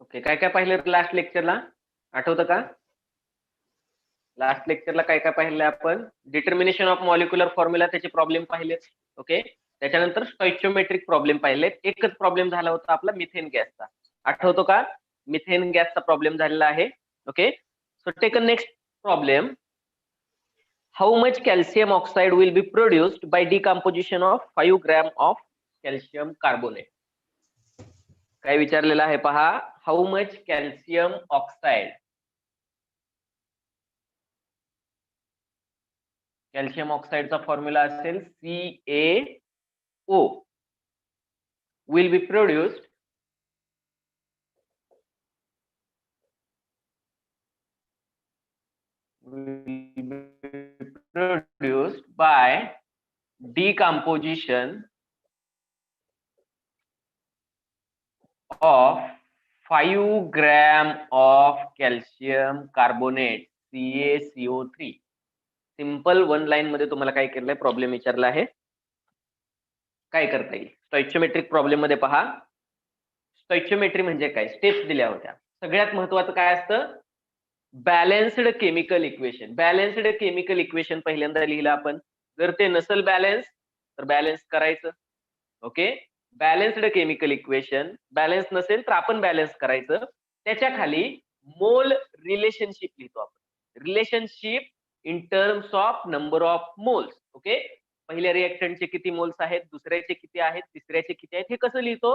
Okay, काय काय पाहिलं लास्ट लेक्चरला? आठवतं का? लास्ट लेक्चरला काय काय पाहिलं आपण? डिटर्मिनेशन ऑफ मॉलिक्युलर फॉर्म्युला, त्याचे प्रॉब्लेम पाहिलेत. ओके, त्याच्यानंतर स्टॉइचियोमेट्रिक प्रॉब्लेम पाहिलेत. एकच प्रॉब्लेम झाला होता आपला मिथेन गॅसचा. आठवतो का? मिथेन गॅसचा प्रॉब्लेम झालेला आहे. Okay, so take a next problem. How much calcium oxide will be produced by decomposition of 5 gram of calcium carbonate. काय विचारलेलं आहे पहा. How much calcium oxide, calcium ऑक्साइडचा फॉर्म्युला असेल CaO, will be produced by decomposition of 5 gram of calcium carbonate CaCO3. Simple one line मध्ये तुम्हाला काय केलंय, प्रॉब्लेम विचारला आहे. काय करता येईल? स्टॉइचियोमेट्रिक प्रॉब्लेम मध्ये पहा. स्टॉइचियोमेट्री म्हणजे काय? स्टेप्स दिल्या होत्या. सगळ्यात महत्वाचं काय असतं? Balanced chemical equation. Balanced chemical equation पहिल्यांदा लिहिलं आपण. जर ते नसेल बॅलन्स तर बॅलन्स करायचं. Okay, balanced chemical equation, balance नसेल तर आपण बॅलन्स करायचं. त्याच्या खाली मोल रिलेशनशिप लिहितो आपण. Relationship in terms of number of moles. Okay, पहिल्या रिएक्टंटचे किती मोल्स आहेत, दुसऱ्याचे किती आहेत, तिसऱ्याचे किती आहेत, हे कसं लिहितो?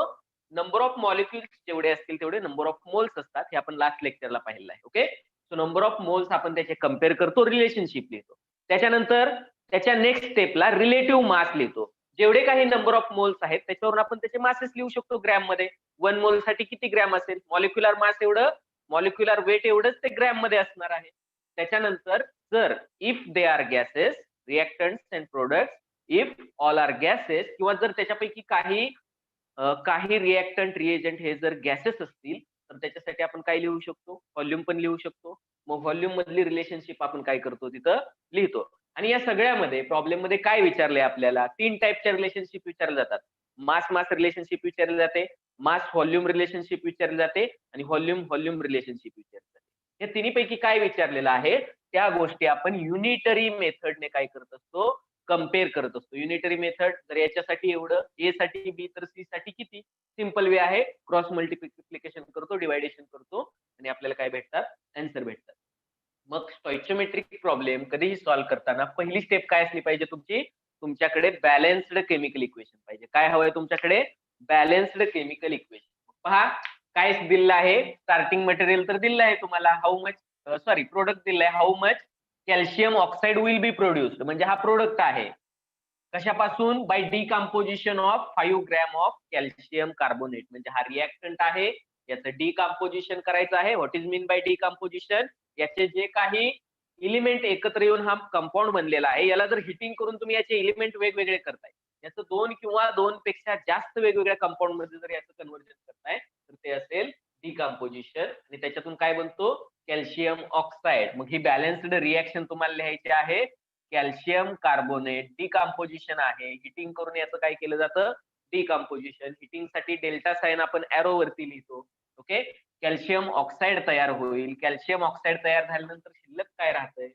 नंबर ऑफ मॉलिक्युल्स जेवढे असतील तेवढे नंबर ऑफ मोल्स असतात. हे आपण लास्ट लेक्चरला पाहिलं आहे. Okay, so number of moles आपण त्याचे कम्पेअर करतो, रिलेशनशिप लिहितो. त्याच्यानंतर त्याच्या नेक्स्ट स्टेपला रिलेटिव्ह मास लिहितो. जेवढे काही नंबर ऑफ मोल्स आहेत त्याच्यावरून आपण त्याचे मासेस लिहू शकतो ग्रॅम मध्ये. 1 मोल साठी किती ग्रॅम असेल? मॉलिक्युलर मास एवढं, मॉलिक्युलर वेट एवढंच ते ग्रॅम मध्ये असणार आहे. त्याच्यानंतर जर if they are gases, reactants and products, if all are gases, किंवा जर त्याच्यापैकी काही रिएक्टंट रिएजंट हे जर गॅसेस असतील तर त्याच्यासाठी आपण काय लिहू शकतो? व्हॉल्यूम पण लिहू शकतो. मग व्हॉल्यूम मधली रिलेशनशिप आपण काय करतो? तिथं लिहितो. आणि या सगळ्यामध्ये प्रॉब्लेम मध्ये काय विचारले आपल्याला? 3 टाईपच्या रिलेशनशिप विचारले जातात. मास मास रिलेशनशिप विचारली जाते, मास व्हॉल्यूम रिलेशनशिप विचारली जाते, आणि व्हॉल्यूम व्हॉल्यूम रिलेशनशिप विचारली जाते. या तिन्हीपैकी काय विचारलेलं आहे त्या गोष्टी आपण युनिटरी मेथडने काय करत असतो? कम्पेअर करत असतो. युनिटरी मेथड, तर याच्यासाठी एवढं, ए साठी बी तर सी साठी किती? सिंपल वे आहे, क्रॉस मल्टिप्लिकेशन करतो, डिवायडेशन करतो, आणि आपल्याला काय भेटतात? आन्सर भेटतात. मग स्टॉइचियोमेट्रिक प्रॉब्लेम कधीही सॉल्व्ह करताना पहिली स्टेप काय असली पाहिजे तुमची? तुमच्याकडे बॅलन्स्ड केमिकल इक्वेशन पाहिजे. काय हवंय तुमच्याकडे? Balanced chemical equation. पहा काय दिलेलं आहे. स्टार्टिंग मटेरियल तर दिलेलं आहे तुम्हाला. हाऊ मच, सॉरी, प्रोडक्ट दिलंय. How much calcium oxide will be produced, म्हणजे हा प्रोडक्ट आहे. कशापासून? Bye decomposition of 5 gram of calcium carbonate, म्हणजे हा रिएक्टंट आहे, याचं डिकम्पोजिशन करायचं आहे. What is mean by decomposition? याचे जे काही एलिमेंट एकत्र येऊन हा कंपाऊंड बनलेला आहे, याला जर हिटिंग करून तुम्ही याचे एलिमेंट वेगवेगळे करताय, याचं 2 किंवा 2 पेक्षा जास्त वेगवेगळ्या कंपाऊंड मध्ये जर याचं कन्व्हर्जन करताय तर ते असेल डिकम्पोजिशन, आणि त्याच्यातून काय बनतो? Calcium oxide. मग ही बॅलन्स्ड रिएक्शन तुम्हाला लिहायची आहे. कॅल्शियम कार्बोनेट डिकम्पोजिशन आहे, हिटिंग करून याचं काय केलं जातं? डिकम्पोजिशन. हिटिंग साठी डेल्टा साइन आपण एरो वरती लिहितो. ओके, कॅल्शियम ऑक्साइड तयार होईल. कॅल्शियम ऑक्साइड तयार झाल्यानंतर शिल्लक काय राहतंय?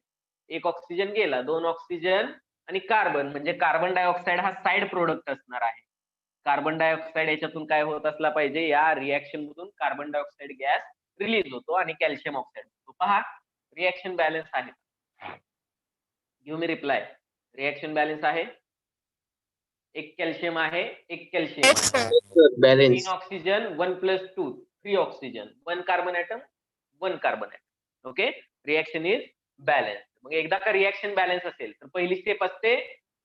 1 ऑक्सिजन गेला, 2 ऑक्सिजन आणि कार्बन, म्हणजे कार्बन डायऑक्साइड हा साइड प्रोडक्ट असणार आहे. कार्बन डायऑक्साइड याच्यातून काय होत असला पाहिजे? या रिएक्शन मधून कार्बन डायऑक्साइड गॅस रिलीज होतो आणि कॅल्शियम ऑक्साइड होतो. पहा, रिएक्शन बॅलन्स आहे. Give me reply. Reaction balance आहे. एक कॅल्शियम आहे, एक कॅल्शियम आहे. 3 oxygen, 1 + 2, 3 oxygen, 1 carbon atom, 1 carbon atom. Okay, reaction is balance. मग एकदा का रिएक्शन बॅलन्स असेल तर पहिली स्टेप असते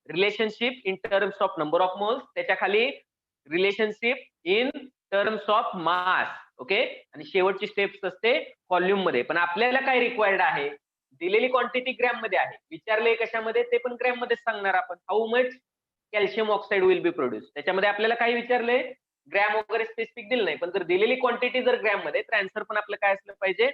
relationship in terms of number of moles, त्याच्या खाली relationship in terms of mass. Okay, आणि शेवटची स्टेप असते व्हॉल्यूम मध्ये. पण आपल्याला काय रिक्वायर्ड आहे? दिलेली क्वांटिटी ग्रॅम मध्ये आहे. विचारले कशामध्ये? ते पण ग्रॅम मध्ये सांगणार आपण. How much calcium oxide will be produce. त्याच्यामध्ये आपल्याला काय विचारले? ग्रॅम वगैरे स्पेसिफिक दिलं नाही, पण जर दिलेली क्वांटिटी जर ग्रॅम मध्ये, तर आन्सर पण आपलं काय असलं पाहिजे?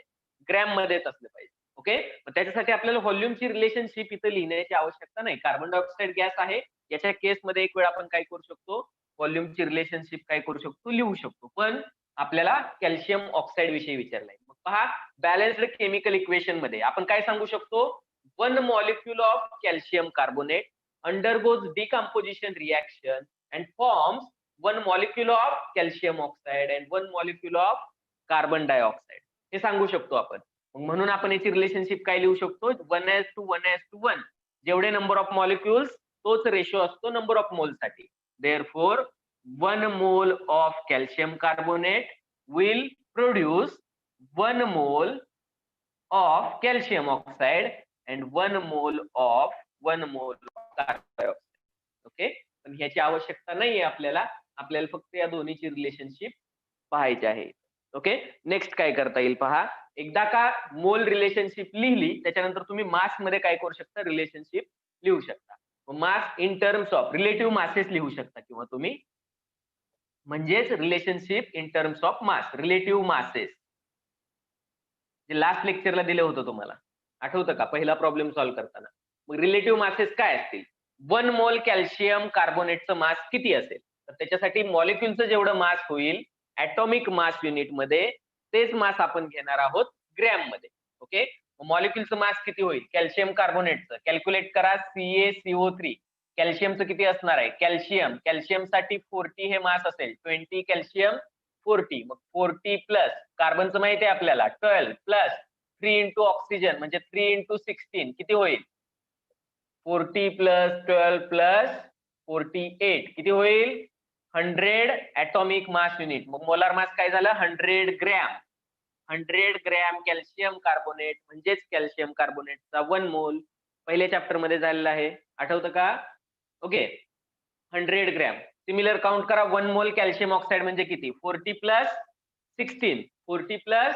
ग्रॅम मध्येच असलं पाहिजे. ओके, त्याच्यासाठी आपल्याला व्हॉल्यूमची रिलेशनशिप इथं लिहिण्याची आवश्यकता नाही. कार्बन डायऑक्साइड गॅस आहे, याच्या केसमध्ये एक वेळ आपण काय करू शकतो? व्हॉल्यूमची रिलेशनशिप काय करू शकतो? लिहू शकतो. पण आपल्याला कॅल्शियम ऑक्साईड विषयी विचारलाय. मग पहा, बॅलन्स्ड केमिकल इक्वेशन मध्ये आपण काय सांगू शकतो? 1 molecule of calcium carbonate undergoes decomposition reaction and forms 1 molecule of calcium oxide and 1 molecule of carbon dioxide. हे सांगू शकतो आपण. म्हणून आपण याची रिलेशनशिप काय लिहू शकतो? 1:1:1. जेवढे नंबर ऑफ मॉलिक्युल्स तोच रेशो असतो नंबर ऑफ मोल साठी. Therefore 1 mole of calcium carbonate will produce 1 mole of calcium oxide and 1 mole of carbon dioxide. Okay, पण ह्याची आवश्यकता नाहीये आपल्याला फक्त या दोन्हीची रिलेशनशिप पाहायची आहे. ओके, नेक्स्ट काय करता येईल पहा. एकदा का मोल रिलेशनशिप लिहिली त्याच्यानंतर तुम्ही मास मध्ये काय करू शकता? रिलेशनशिप लिहू शकता. Mass in terms of relative masses लिहू शकता किंवा तुम्ही, म्हणजेच relationship in terms of mass, relative masses जे लास्ट लेक्चरला दिलं होतं तुम्हाला, आठवतं का? पहिला प्रॉब्लेम सॉल्व्ह करताना. मग रिलेटिव्ह मासेस काय असतील? 1 मोल कॅल्शियम कार्बोनेटचं मास किती असेल? तर त्याच्यासाठी मॉलिक्युलचं जेवढं मास होईल ऍटॉमिक मास युनिट मध्ये, तेच मास आपण घेणार आहोत ग्रॅम मध्ये. ओके, मॉलिक्युलचं मास किती होईल? कॅल्शियम कार्बोनेटचं कॅल्क्युलेट करा. CaCO3. कॅल्शियमचं किती असणार आहे? कॅल्शियम साठी 40 हे मास असेल. 20 कॅल्शियम 40. मग 40 प्लस कार्बनचं माहिती आहे आपल्याला 12 प्लस 3 इंटू ऑक्सिजन म्हणजे 3 इंटू 16 किती होईल? 40 प्लस 12 प्लस 48 किती होईल? 100 ऍटॉमिक मास युनिट. मग मोलार मास काय झालं? 100 ग्रॅम. 100 ग्रॅम कॅल्शियम कार्बोनेट म्हणजेच कॅल्शियम कार्बोनेटचा 1 मोल पहिल्या चॅप्टर मध्ये झालेला आहे, आठवतं का? Okay, 100 gram. सिमिलर काउंट करा. 1 मोल कॅल्शियम ऑक्साईड म्हणजे किती? 40 प्लस 16. 40 plus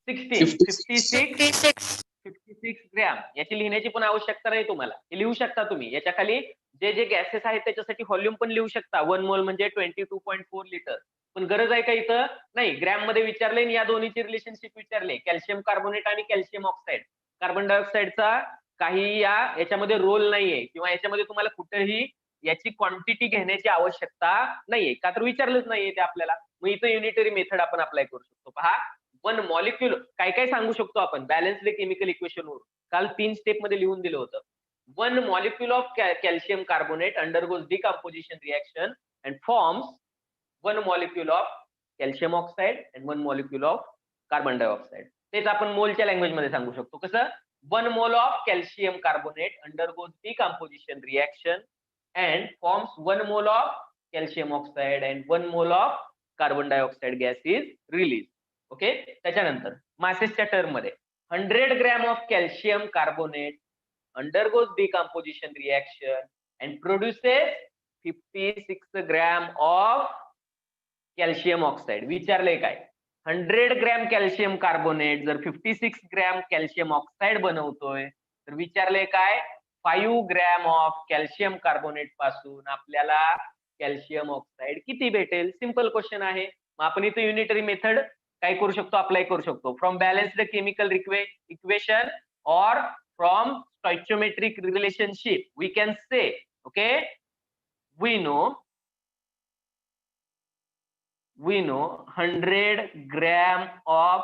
16 56 gram. याची लिहिण्याची पण आवश्यकता नाही तुम्हाला, हे लिहू शकता तुम्ही. याच्या खाली जे जे गॅसेस आहेत त्याच्यासाठी व्हॉल्यूम पण लिहू शकता. 1 मोल म्हणजे 22.4 लिटर. पण गरज आहे का इथं? नाही. ग्रॅम मध्ये विचारले आणि या दोन्हीची रिलेशनशिप विचारले, कॅल्शियम कार्बोनेट आणि कॅल्शियम ऑक्साईड. कार्बन डायऑक्साईडचा काही याच्यामध्ये रोल नाहीये किंवा याच्यामध्ये तुम्हाला कुठेही याची क्वांटिटी घेण्याची आवश्यकता नाहीये, का तर विचारलंच नाहीये ते आपल्याला. मग इथं युनिटरी मेथड आपण अप्लाय करू शकतो. पहा, 1 मॉलिक्युल काय काय सांगू शकतो आपण बॅलन्स्ड केमिकल इक्वेशन वरून. काल 3 स्टेप मध्ये लिहून दिलं होतं. 1 molecule of calcium carbonate undergoes decomposition reaction and forms 1 molecule of calcium oxide and 1 molecule of carbon dioxide. तेच आपण मोलच्या लँग्वेज मध्ये सांगू शकतो. कसं? 1 mole of calcium carbonate undergoes decomposition reaction and forms 1 mole of calcium oxide and 1 mole of carbon dioxide gas is released. Okay, त्याच्यानंतर मासेसच्या term मध्ये 100 gram of calcium carbonate undergoes decomposition reaction and produces 56 gram of calcium oxide. विचारले काय? 100 gram calcium carbonate जर 56 gram calcium oxide बनवतोय तर विचारले काय? 5 gram of calcium carbonate पासून आपल्याला कॅल्शियम ऑक्साईड किती भेटेल? सिंपल क्वेश्चन आहे. मग आपण इथे युनिटरी मेथड काय करू शकतो? अप्लाय करू शकतो. From balanced chemical equation or from stoichiometric relationship we can say, okay, we know 100 gram of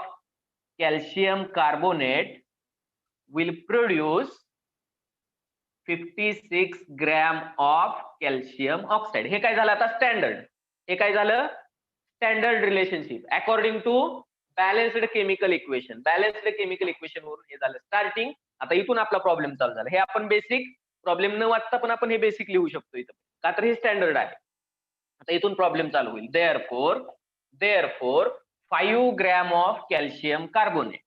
calcium carbonate will produce 56 gram of calcium oxide. हे काय झालं आता? स्टँडर्ड. हे काय झालं? Standard relationship according to balanced chemical equation. Balanced chemical equation वरून हे झालं स्टार्टिंग. आता इथून आपला प्रॉब्लेम चालू झाला. हे आपण बेसिक प्रॉब्लेम न वाचता पण आपण हे बेसिक लिहू शकतो इथं, का तर हे स्टँडर्ड आहे. आता इथून प्रॉब्लेम चालू होईल. Therefore 5 gram of calcium carbonate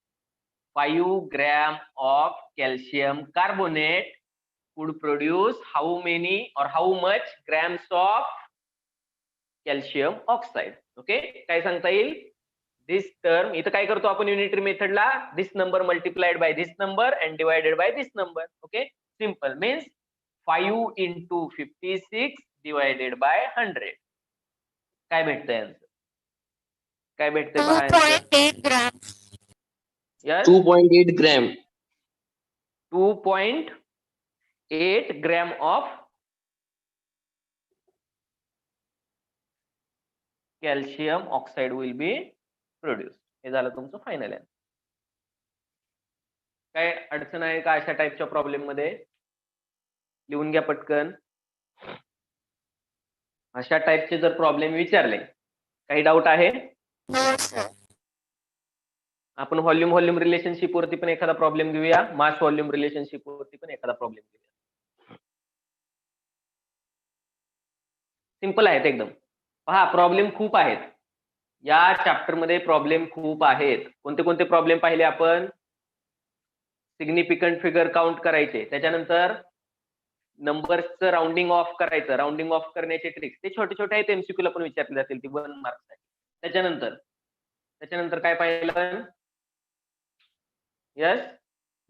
5 gram of calcium carbonate would produce how many or how much grams of calcium oxide. ओके, काय सांगता येईल? दिस टर्म इथं काय करतो आपण युनिटरी मेथडला? This number multiplied by this number and divided by this number. Okay, simple means 5 into 56 divided by 100. काय भेटतंय आन्सर? काय भेटतंय पहा? 2.8 gram. Yes, 2.8 gram. 2.8 gram of calcium oxide will be produce. हे झालं तुमचं फायनल आहे. काय अडचण आहे का अशा टाईपच्या प्रॉब्लेम मध्ये? लिहून घ्या पटकन. अशा टाईपचे जर प्रॉब्लेम विचारले, काही डाऊट आहे? आपण व्हॉल्यूम रिलेशनशिप वरती पण एखादा प्रॉब्लेम घेऊया, मास व्हॉल्यूम रिलेशनशिप वरती पण एखादा प्रॉब्लेम घेऊया. सिंपल आहेत एकदम. पहा, प्रॉब्लेम खूप आहेत या चॅप्टर मध्ये. प्रॉब्लेम खूप आहेत. कोणते कोणते प्रॉब्लेम पाहिले आपण? सिग्निफिकंट फिगर काउंट करायचे, त्याच्यानंतर नंबर्सचं राउंडिंग ऑफ करायचं, राउंडिंग ऑफ करण्याचे ट्रिक्स, ते छोटे छोटे आहेत, एमसीक्यूला पण विचारले जातील, ती 1 मार्क्स. त्याच्यानंतर काय पाहिलं? Yes,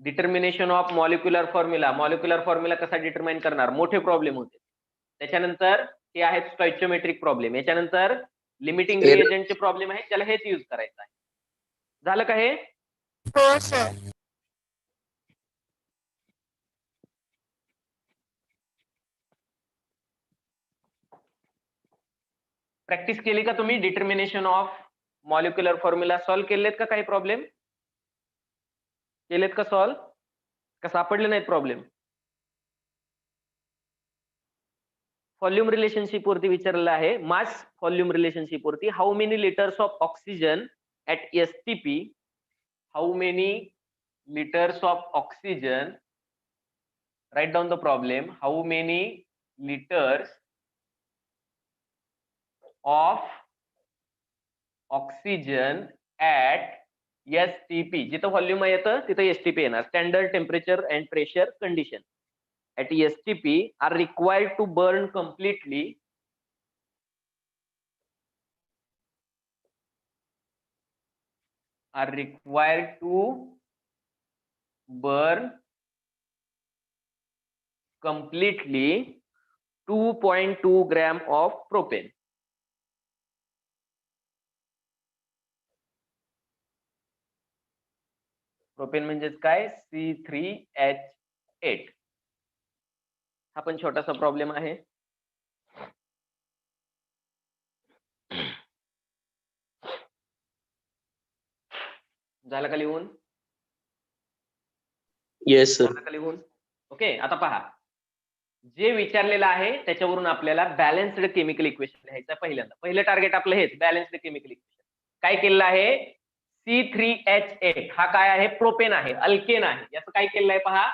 determination of molecular formula. Molecular formula कसा डिटरमाइन करणार, मोठे प्रॉब्लेम होते. त्याच्यानंतर हे आहेत स्टॉइचियोमेट्रिक प्रॉब्लेम. याच्यानंतर लिमिटिंग रिएजंटचे प्रॉब्लेम आहेत, त्याला हेच यूज करायचं आहे. झालं का हे? हो सर. प्रॅक्टिस केली का तुम्ही? Determination of molecular formula solve केलेत का? काही प्रॉब्लेम केलेत का सॉल्व्ह? का सापडले नाहीत प्रॉब्लेम? व्हॉल्यूम रिलेशनशिप वरती विचारलेलं आहे, मास व्हॉल्यूम रिलेशनशिप वरती. How many litres of oxygen at STP, how many litres of oxygen, write down the problem, how many litres of oxygen at STP. जिथं व्हॉल्यूम येतं तिथं एसटीपी येणार, standard temperature and pressure condition. at STP are required to burn completely completely 2.2 gram of propane. Propane म्हणजेच काय? C3H8. हा पण छोटासा problem आहे. झालं का लिहून? Yes sir. झालं का लिहून? ओके. आता पहा, जे विचारलेलं आहे त्याच्यावरून आपल्याला बॅलन्स्ड केमिकल इक्वेशन लिहायचं. पहिलं टार्गेट आपलं हेच, बॅलन्स्ड केमिकल इक्वेशन. काय केलेलं आहे? C3H8 हा काय आहे? प्रोपेन आहे, अल्केन आहे. याचं काय केलेलं आहे पहा,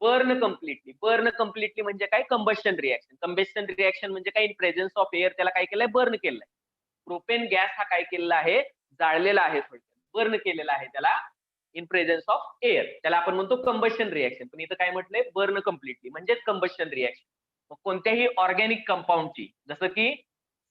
बर्न कम्प्लिटली. बर्न कम्प्लिटली म्हणजे काय? Combustion reaction. कंबशन रिएक्शन म्हणजे काय? इन प्रेझेन्स ऑफ एअर त्याला काय केलंय? बर्न केलंय. प्रोपेन गॅस हा काय केलेला आहे? जाळलेला आहे, बर्न केलेला आहे त्याला इन प्रेझेन्स ऑफ एअर. त्याला आपण म्हणतो कंबशन रिएक्शन. पण इथं काय म्हटलंय? बर्न कम्प्लिटली म्हणजेच कंबशन रिएक्शन. कोणत्याही ऑर्गॅनिक कंपाऊंडची, जसं की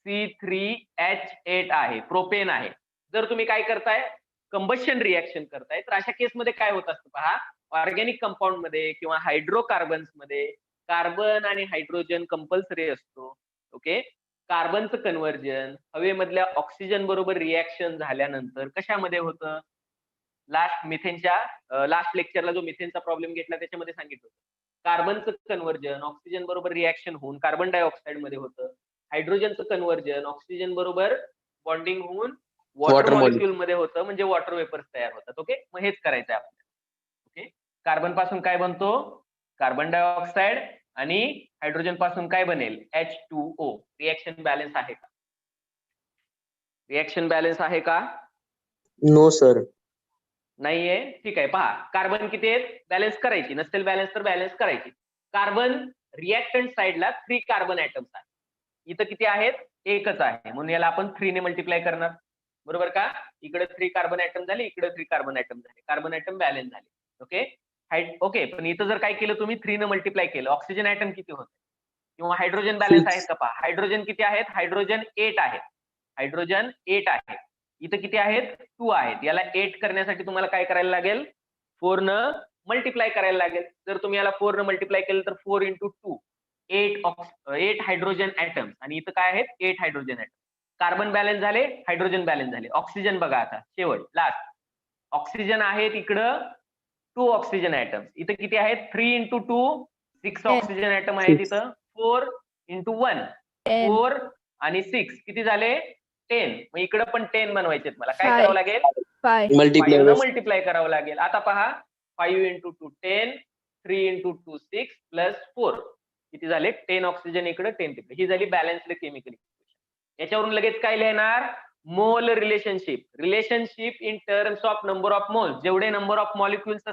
C3H8 आहे, प्रोपेन आहे, जर तुम्ही काय करताय? कंबशन रिएक्शन करताय, तर अशा केसमध्ये काय होत असतं पहा, ऑर्गॅनिक कंपाऊंड मध्ये किंवा हायड्रोकार्बन्स मध्ये कार्बन आणि हायड्रोजन कंपल्सरी असतो. ओके. कार्बनचं कन्व्हर्जन हवेमधल्या ऑक्सिजन बरोबर रिएक्शन झाल्यानंतर कशामध्ये होतं? लास्ट लेक्चरला जो मिथेनचा प्रॉब्लेम घेतला त्याच्यामध्ये सांगितलं होतं. कार्बनचं कन्व्हर्जन ऑक्सिजन बरोबर रिएक्शन होऊन कार्बन डायऑक्साइड मध्ये होतं. हायड्रोजनचं कन्व्हर्जन ऑक्सिजन बरोबर बॉन्डिंग होऊन वॉटर मॉलिक्यूल मध्ये होतं, म्हणजे वॉटर वेपर्स तयार होतात. ओके. मग हेच करायचं आहे आपल्याला. ओके. कार्बन पासून काय बनतो? Carbon dioxide. आणि हायड्रोजन पासून काय बनेल? H2O. रिएक्शन बॅलन्स आहे का? रिएक्शन बॅलन्स आहे का? No sir. नाहीये. ठीक आहे. पहा, कार्बन किती आहेत? बॅलन्स करायची. नसेल बॅलन्स तर बॅलन्स करायची. कार्बन रिएक्टंट साइडला 3 कार्बन ऍटम्स आहेत. इथं किती आहेत? एकच आहे, म्हणून याला आपण 3 ने मल्टिप्लाय करणार. बरोबर का? इकडे 3 कार्बन ऍटम झाले, इकडे 3 कार्बन ऍटम झाले, कार्बन ऍटम बॅलन्स झाले. ओके. ओके. पण इथं जर काय केलं तुम्ही? 3 ने मल्टिप्लाय केलं, ऑक्सिजन ऍटम किती होते? किंवा हायड्रोजन बॅलन्स आहेत का पहा. हायड्रोजन किती आहेत? हायड्रोजन 8 आहे. हायड्रोजन 8 आहे. इथं किती आहेत? 2 आहेत. याला 8 करण्यासाठी तुम्हाला काय करायला लागेल? 4 न मल्टिप्लाय करायला लागेल. जर तुम्ही याला 4 न मल्टिप्लाय केलं तर 4 into 2 8 हायड्रोजन ऍटम्स. आणि इथं काय आहेत? 8 हायड्रोजन ऍटम. कार्बन बॅलन्स झाले, हायड्रोजन बॅलन्स झाले. ऑक्सिजन बघा आता शेवट, लास्ट. ऑक्सिजन आहेत इकडं 2 ऑक्सिजन ऍटम्स. इथं किती आहेत? 3 into 2 6 ऑक्सिजन ऍटम आहेत इथं. 4 into 1 4 आणि 6 किती झाले? 10. मग इकडे पण 10 बनवायचे मला. काय Five. करावं लागेल? 5. मल्टिप्लाय 5 मल्टिप्लाय करावं लागेल. आता पहा 5 into 2 10, 3 into 2 6 plus 4. किती झाले? 10 ऑक्सिजन इकडे 10 तिकडे. ही झाली बॅलन्स्ड केमिकल इक्वेशन. याच्यावरून लगेच काय लिहिणार? मोल relationship. Relationship in terms of number of moles. जेवढे नंबर ऑफ मॉलिक्युल्स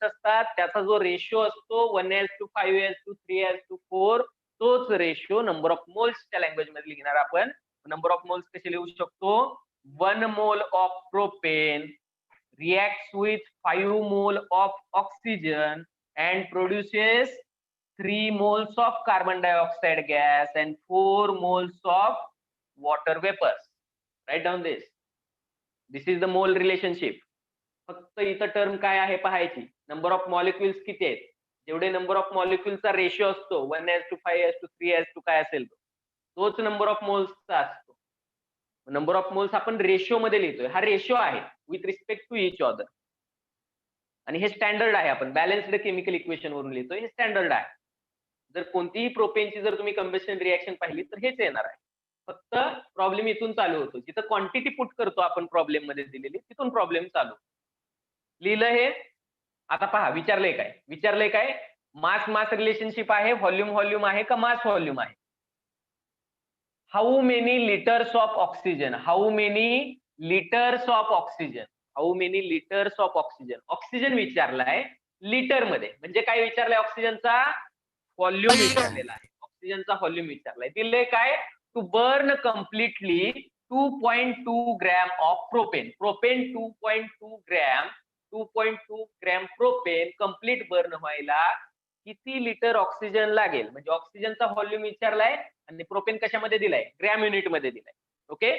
असतात त्याचा जो रेशो असतो 1:5:3:4 तोच रेशो नंबर ऑफ मोल्सच्या लँग्वेज मध्ये लिहिणार आपण. नंबर ऑफ मोल्स कसे लिहू शकतो? 1 mole of propane reacts with 5 mole of oxygen and produces 3 moles of carbon dioxide gas and 4 moles of water vapors. Write down this. This is the mole relationship. फक्त इथं term काय आहे पाहायची. Number of molecules किती आहेत? जेवढे number of मॉलिक्युल्सचा ratio असतो 1:5:3 काय असेल तोच नंबर ऑफ मोल्सचा असतो. नंबर ऑफ मोल्स आपण रेशो मध्ये लिहितोय. हा रेशो आहे with respect to each other. आणि हे स्टँडर्ड आहे. आपण बॅलन्स्ड केमिकल इक्वेशन वरून लिहितोय. हे स्टँडर्ड आहे. जर कोणतीही प्रोपेनची जर तुम्ही कंबेशन रिएक्शन पाहिली तर हेच येणार आहे. फक्त प्रॉब्लेम इथून चालू होतो. जिथं क्वांटिटी पुट करतो आपण प्रॉब्लेम मध्ये दिलेली तिथून प्रॉब्लेम चालू. लिहिलं हे. आता पहा विचारलंय काय? मास मास रिलेशनशिप आहे, व्हॉल्यूम आहे का मास व्हॉल्यूम आहे? How many litres of oxygen? Oxygen विचारलाय लिटर मध्ये. म्हणजे काय विचारलंय? ऑक्सिजनचा व्हॉल्यूम विचारलेला आहे. ऑक्सिजनचा व्हॉल्यूम विचारलाय. दिलंय काय? To burn completely 2.2 gram of propane. 2.2 gram propane complete burn व्हायला किती लिटर ऑक्सिजन लागेल? म्हणजे ऑक्सिजनचा व्हॉल्यूम विचारलाय आणि प्रोपेन कशामध्ये दिलाय? ग्रॅम युनिट मध्ये दिलाय. ओके,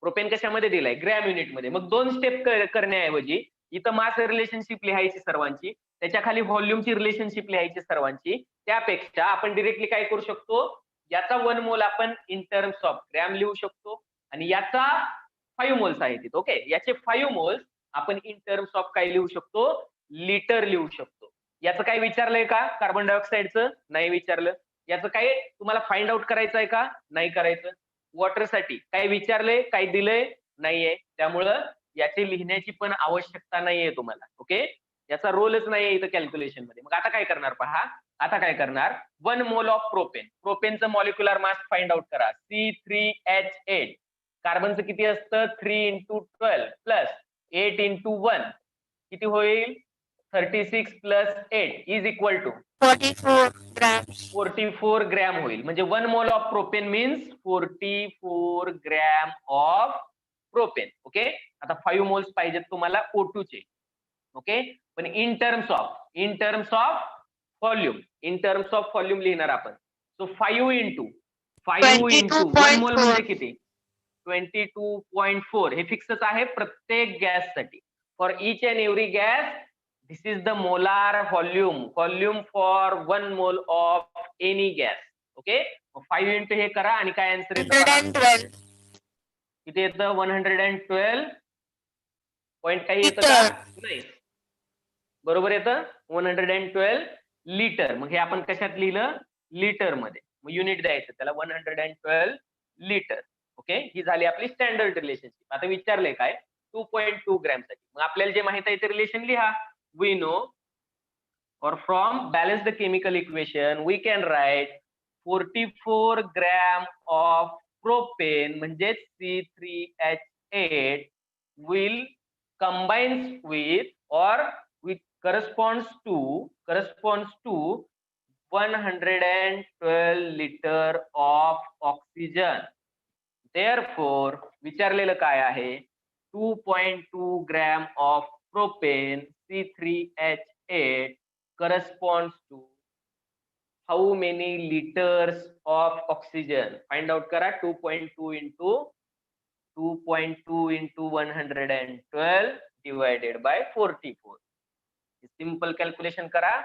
प्रोपेन कशामध्ये दिलाय? ग्रॅम युनिट मध्ये. मग दोन स्टेप करण्याऐवजी इथं मास रिलेशनशिप लिहायची सर्वांची, त्याच्या खाली व्हॉल्यूमची रिलेशनशिप लिहायची सर्वांची. त्यापेक्षा आपण डिरेक्टली काय करू शकतो? याचा 1 मोल आपण इन टर्म्स ऑफ ग्रॅम लिहू शकतो आणि याचा 5 मोल्स आहे तिथे. ओके, याचे 5 मोल्स आपण इन टर्म्स ऑफ काय लिहू शकतो? लिटर लिहू शकतो. याचं काय विचारलंय का? कार्बन डायऑक्साईडचं नाही विचारलं. याचं काय तुम्हाला फाइंड आउट करायचं आहे का? नाही करायचं. वॉटरसाठी काय विचारलंय? काय दिलंय? नाहीये. त्यामुळं याची लिहिण्याची पण आवश्यकता नाहीये तुम्हाला. ओके, याचा रोलच नाहीये इथं कॅल्क्युलेशन मध्ये. मग आता काय करणार पहा. आता काय करणार? 1 मोल ऑफ प्रोपेन. प्रोपेनचं मॉलिक्युलर मास फाइंड आउट करा. C3H8. कार्बनचं किती असतं? 3 into 12 प्लस 8 into 1 किती होईल? 36 plus 8 is equal to 44 grams. 44 gram होईल. म्हणजे 1 mole of propane means 44 gram of propane. Okay, आता 5 मोल्स पाहिजेत तुम्हाला O2 चे. ओके, पण इन टर्म्स ऑफ व्हॉल्यूम लिहिणार आपण. सो 5 into 1 मोल म्हणजे किती? 22.4. हे फिक्सच आहे प्रत्येक गॅससाठी. For each and every gas this is the molar volume for 1 mole of any gas. Okay, 5 into हे करा आणि काय आन्सर येतं? 112. किती येतं? 112 पॉइंट काही येतं का? नाही, बरोबर येतं 112 लिटर. मग हे आपण कशात लिहिलं? लिटर मध्ये. मग युनिट द्यायचं त्याला 112 लिटर. ओके, ही झाली आपली स्टँडर्ड रिलेशनशिप. आता विचारलंय काय? 2.2 ग्रॅम साठी. मग आपल्याला जे माहित आहे ते रिलेशन लिहा. We know, or from balance the chemical equation we can write 44 gram of propane म्हणजे C3H8 will combines with or with corresponds to 112 liter of oxygen. Therefore विचारलेलं काय आहे? 2.2 gram of propane C3H8 corresponds to how many liters of oxygen? Find out करा. 2.2 into 112 divided by 44. Simple calculation करा.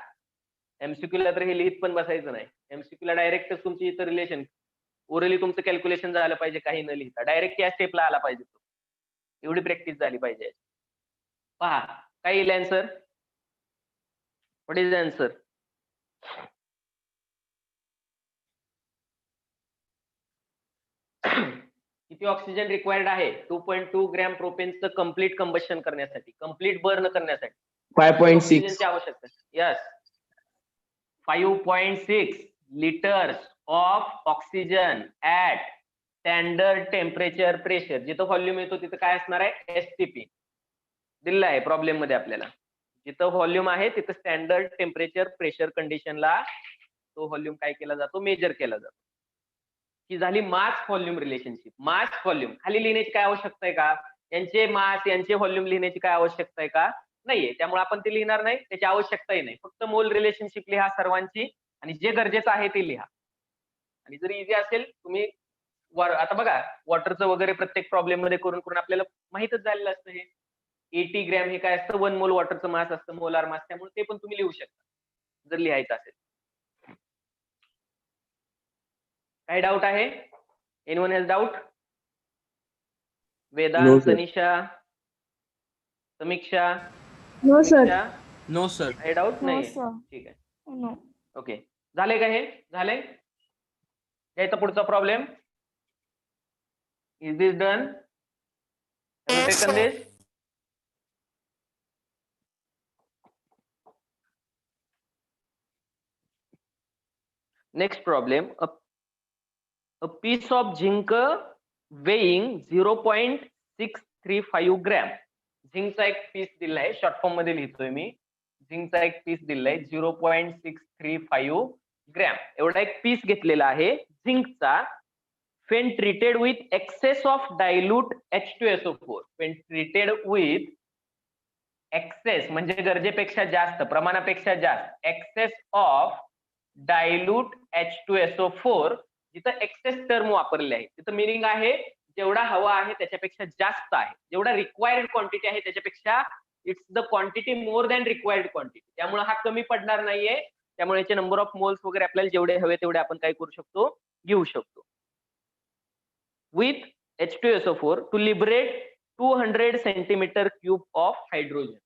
MCQ ला तर हे लिहित पण बसायचं नाही. MCQ ला डायरेक्टच तुमची इथं रिलेशन ओरली तुमचं कॅल्क्युलेशन झालं पाहिजे, काही न लिहिता डायरेक्ट या स्टेपला आला पाहिजे. एवढी प्रॅक्टिस झाली पाहिजे. पहा काय येईल answer? What is the answer? किती ऑक्सिजन रिक्वायर्ड आहे 2.2 ग्रॅम प्रोपेनचं कम्प्लीट कंबशन करण्यासाठी, कम्प्लीट बर्न करण्यासाठी 5.6. ऑक्सिजनची आवश्यकता. Yes, 5.6 litres of oxygen at standard temperature pressure. जिथं व्हॉल्यूम येतो तिथं काय असणार आहे, एसटीपी दिलेलं आहे प्रॉब्लेम मध्ये आपल्याला. जिथं व्हॉल्यूम आहे तिथं स्टँडर्ड टेम्परेचर प्रेशर कंडिशनला तो व्हॉल्यूम काय केला जातो, मेजर केला जातो. ही झाली मास व्हॉल्यूम रिलेशनशिप. मास व्हॉल्यूम खाली लिहिण्याची काय आवश्यकता आहे का, यांचे मास यांचे व्हॉल्यूम लिहिण्याची काय आवश्यकता आहे का, नाहीये. त्यामुळे आपण ते लिहिणार नाही, त्याची आवश्यकताही नाही. फक्त मोल रिलेशनशिप लिहा सर्वांची आणि जे गरजेचं आहे ते लिहा. आणि जर इझी असेल तुम्ही आता बघा वॉटरचं वगैरे प्रत्येक प्रॉब्लेम मध्ये करून करून आपल्याला माहितच झालेलं असतं. हे 80 ग्रॅम हे काय असतं, 1 मोल वॉटरचं मास असतं, मोलार मास. त्यामुळे ते पण तुम्ही लिहू शकता जर लिहायचं असेल. काय डाऊट आहे, anyone has doubt? Vedant, No, sir. Tanisha, Samiksha, No, sir. No, sir. काही डाऊट No, नाही? sir. ठीक आहे, No. ओके. झाले का हे, झाले? याचा पुढचा problem. Is this done? Yes, taken sir. This? Next problem, a piece of zinc weighing 0.635 gram. झिंकचा एक पीस दिलाय, शॉर्ट फॉर्म मध्ये लिहितोय मी. झिंकचा एक पीस दिलाय 0.635 ग्रॅम. एवढा एक पीस घेतलेला आहे झिंकचा. when treated with excess of dilute H2SO4. when treated with excess म्हणजे गरजेपेक्षा जास्त, प्रमाणापेक्षा जास्त, excess of dilute H2SO4. जिथं एक्सेस टर्म वापरले आहे तिथं मिनिंग आहे जेवढा हवा आहे त्याच्यापेक्षा जास्त आहे, जेवढा रिक्वायर्ड क्वांटिटी आहे त्याच्यापेक्षा it's the quantity more than required quantity. त्यामुळे हा कमी पडणार नाहीये. त्यामुळे याचे नंबर ऑफ मोल्स वगैरे आपल्याला जेवढे हवे तेवढे आपण काय करू शकतो, घेऊ शकतो. with H2SO4 to liberate 200 centimeter cube of hydrogen.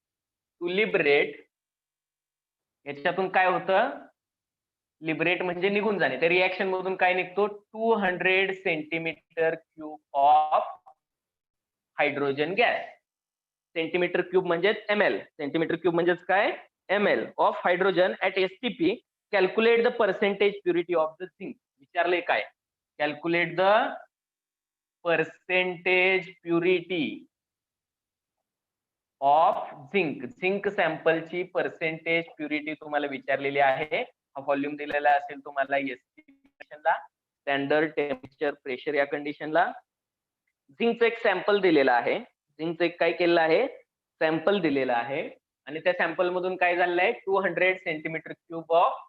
To liberate, याच्यातून काय होतं, लिबरेट म्हणजे निघून जाणे. त्या रिएक्शन मधून काय निघतो, 200 centimetre cube of hydrogen gas. Centimetre cube म्हणजेच ml, सेंटीमीटर क्यूब म्हणजेच काय, ml of hydrogen at STP. Calculate the percentage purity of the zinc. विचारले काय, calculate the percentage purity of zinc. Zinc सॅम्पलची पर्सेंटेज प्युरिटी तुम्हाला विचारलेली आहे. हा व्हॉल्यूम दिलेला असेल तुम्हाला एसटी कंडिशनला, स्टँडर्ड टेम्परेचर प्रेशर या कंडिशनला. झिंकचं एक सॅम्पल दिलेला आहे. झिंकचं एक काय केलेलं आहे, सॅम्पल दिलेला आहे आणि त्या सॅम्पल मधून काय झालेलं आहे, 200 centimetre cube of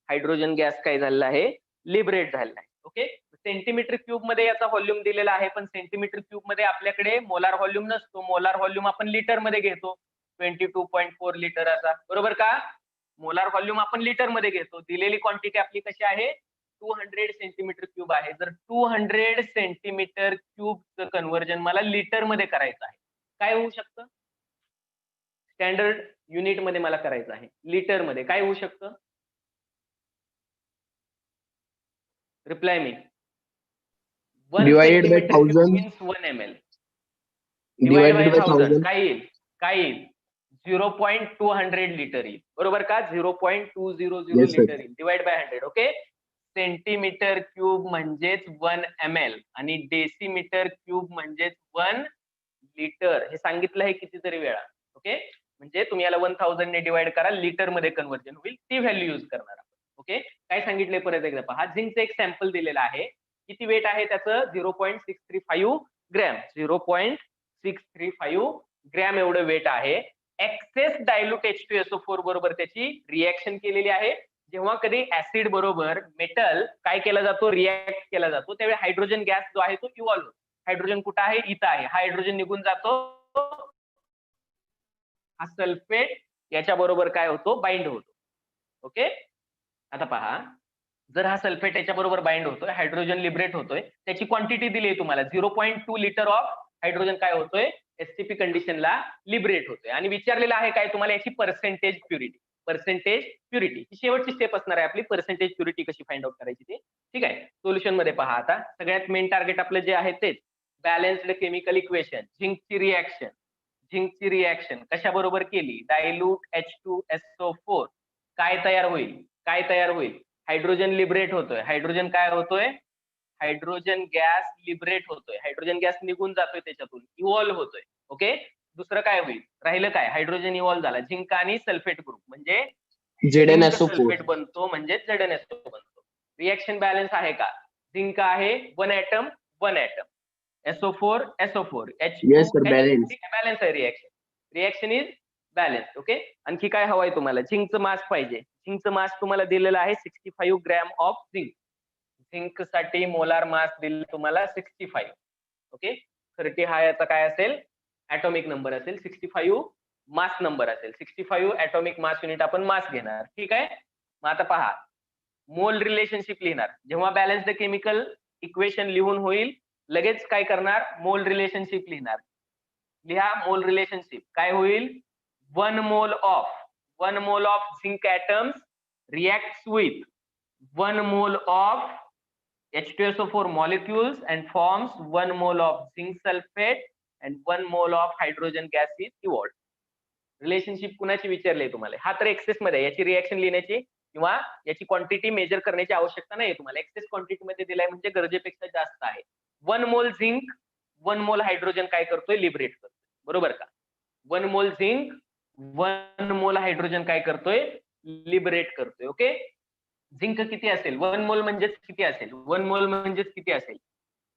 hydrogen gas काय झालेला आहे, लिबरेट झालेला आहे. ओके, सेंटीमीटर क्यूब मध्ये याचा व्हॉल्यूम दिलेला आहे, पण सेंटीमीटर क्यूब मध्ये आपल्याकडे मोलार व्हॉल्यूम नसतो. मोलार व्हॉल्यूम आपण लिटर मध्ये घेतो, 22.4 लिटर असा, बरोबर का. मोलार व्हॉल्यूम आपण लिटर मध्ये घेतो. दिलेली क्वांटिटी आपली कशी आहे, 200 सेंटीमीटर क्यूब आहे. जर 200 सेंटीमीटर क्यूबचं कन्व्हर्जन मला लिटर मध्ये करायचं आहे, काय होऊ शकतं, स्टँडर्ड युनिट मध्ये मला करायचं आहे, लिटर मध्ये काय होऊ शकतं, reply me. 1 Divided by centimeter cube 1000. means 1 ml. Divided by 1000 काय येईल, काय येईल, 0.200 लिटर येईल, बरोबर का. 0.200 Yes, sir. लिटर येईल, divide by 100. Okay, centimetre cube म्हणजेच 1 ml आणि डेसिमीटर क्यूब म्हणजेच 1 लिटर. हे सांगितलं आहे कितीतरी वेळा. ओके, म्हणजे तुम्ही याला 1000 ने डिवाइड करा, लिटर मध्ये कन्व्हर्जन होईल, ती व्हॅल्यू युज करणार आपण. ओके, काय सांगितलंय परत एकदा पहा. झिंकचं एक सॅम्पल दिलेला आहे, किती वेट आहे त्याचं, 0.635 ग्रॅम. 0.635 ग्रॅम एवढं वेट आहे. एक्सेस डायल्यूट H2SO4 बरोबर त्याची रिएक्शन केलेली आहे. जेव्हा कधी ऍसिड बरोबर मेटल काय केला जातो, रिएक्ट केला जातो, त्यावेळी हायड्रोजन गॅस जो आहे तो इव्हॉल्व्ह होतो. हायड्रोजन कुठं आहे, इथं आहे. हा हायड्रोजन निघून जातो, हा सल्फेट याच्या बरोबर काय होतो, बाइंड होतो. ओके, आता पहा, जर हा सल्फेट याच्या बरोबर बाइंड होतोय, हायड्रोजन लिबरेट होतोय, त्याची क्वांटिटी दिली आहे तुम्हाला, 0.2 लिटर ऑफ हायड्रोजन काय होतोय, एसटीपी कंडिशनला लिबरेट होतोय. आणि विचारलेलं आहे काय तुम्हाला, याची पर्सेंटेज प्युरिटी. Percentage purity. ही शेवटची स्टेप असणार आहे आपली, पर्सेंटेज प्युरिटी कशी फाइंड आउट करायची ते. ठीक आहे, सोल्युशन मध्ये पहा. आता सगळ्यात मेन टार्गेट आपलं जे आहे तेच बॅलन्स्ड केमिकल इक्वेशन. झिंकची रिॲक्शन कशा बरोबर केली? डायल्यूट H2SO4 काय तयार होईल? हायड्रोजन लिबरेट होतोय. हायड्रोजन काय होतोय? हायड्रोजन गॅस लिबरेट होतोय. हायड्रोजन गॅस निघून जातोय त्याच्यातून, इव्हॉल्व्ह होतोय. ओके, दुसरं काय होईल? राहिलं काय? हायड्रोजन इव्हॉल्व्ह झाला, झिंक आणि सल्फेट ग्रुप म्हणजे ZnSO4. सल्फेट बनतो म्हणजे ZnSO बनतो. रिएक्शन बॅलन्स आहे का? झिंक आहे 1 atom SO4 H2 Yes, sir, balance. ठीक आहे, बॅलन्स आहे reaction. Reaction is balance. Okay, आणखी काय हवंय तुम्हाला? झिंकचं मास पाहिजे. झिंकचं मास तुम्हाला दिलेलं आहे 65 ग्रॅम ऑफ झिंक. झिंक साठी मोलार मास दिला तुम्हाला 65. ओके, 30 हा याचा काय असेल? ऍटॉमिक नंबर असेल. 65 मास नंबर असेल. 65 ऍटॉमिक मास युनिट आपण मास घेणार. ठीक आहे, मग आता पहा, मोल रिलेशनशिप लिहिणार. जेव्हा बॅलन्स्ड केमिकल इक्वेशन लिहून होईल लगेच काय करणार? मोल रिलेशनशिप लिहिणार. लिहा मोल रिलेशनशिप. काय होईल? 1 mole of zinc atoms reacts with 1 mole of H2SO4 molecules and forms 1 mole of zinc sulfate and 1 mole of hydrogen gas is evolved. Relationship कुणाची विचारली तुम्हाला? हा तर एक्सेस मध्ये, याची रिएक्शन लिहिण्याची किंवा याची क्वांटिटी मेजर करण्याची आवश्यकता नाही तुम्हाला. एक्सेस क्वांटिटी मध्ये दिलाय म्हणजे गरजेपेक्षा जास्त आहे. 1 मोल झिंक 1 मोल हायड्रोजन काय करतोय? लिबरेट करतोय. बरोबर का? 1 मोल झिंक 1 मोल हायड्रोजन काय करतोय? लिबरेट करतोय. ओके, झिंक किती असेल? 1 मोल म्हणजेच किती असेल? 1 मोल म्हणजेच किती असेल?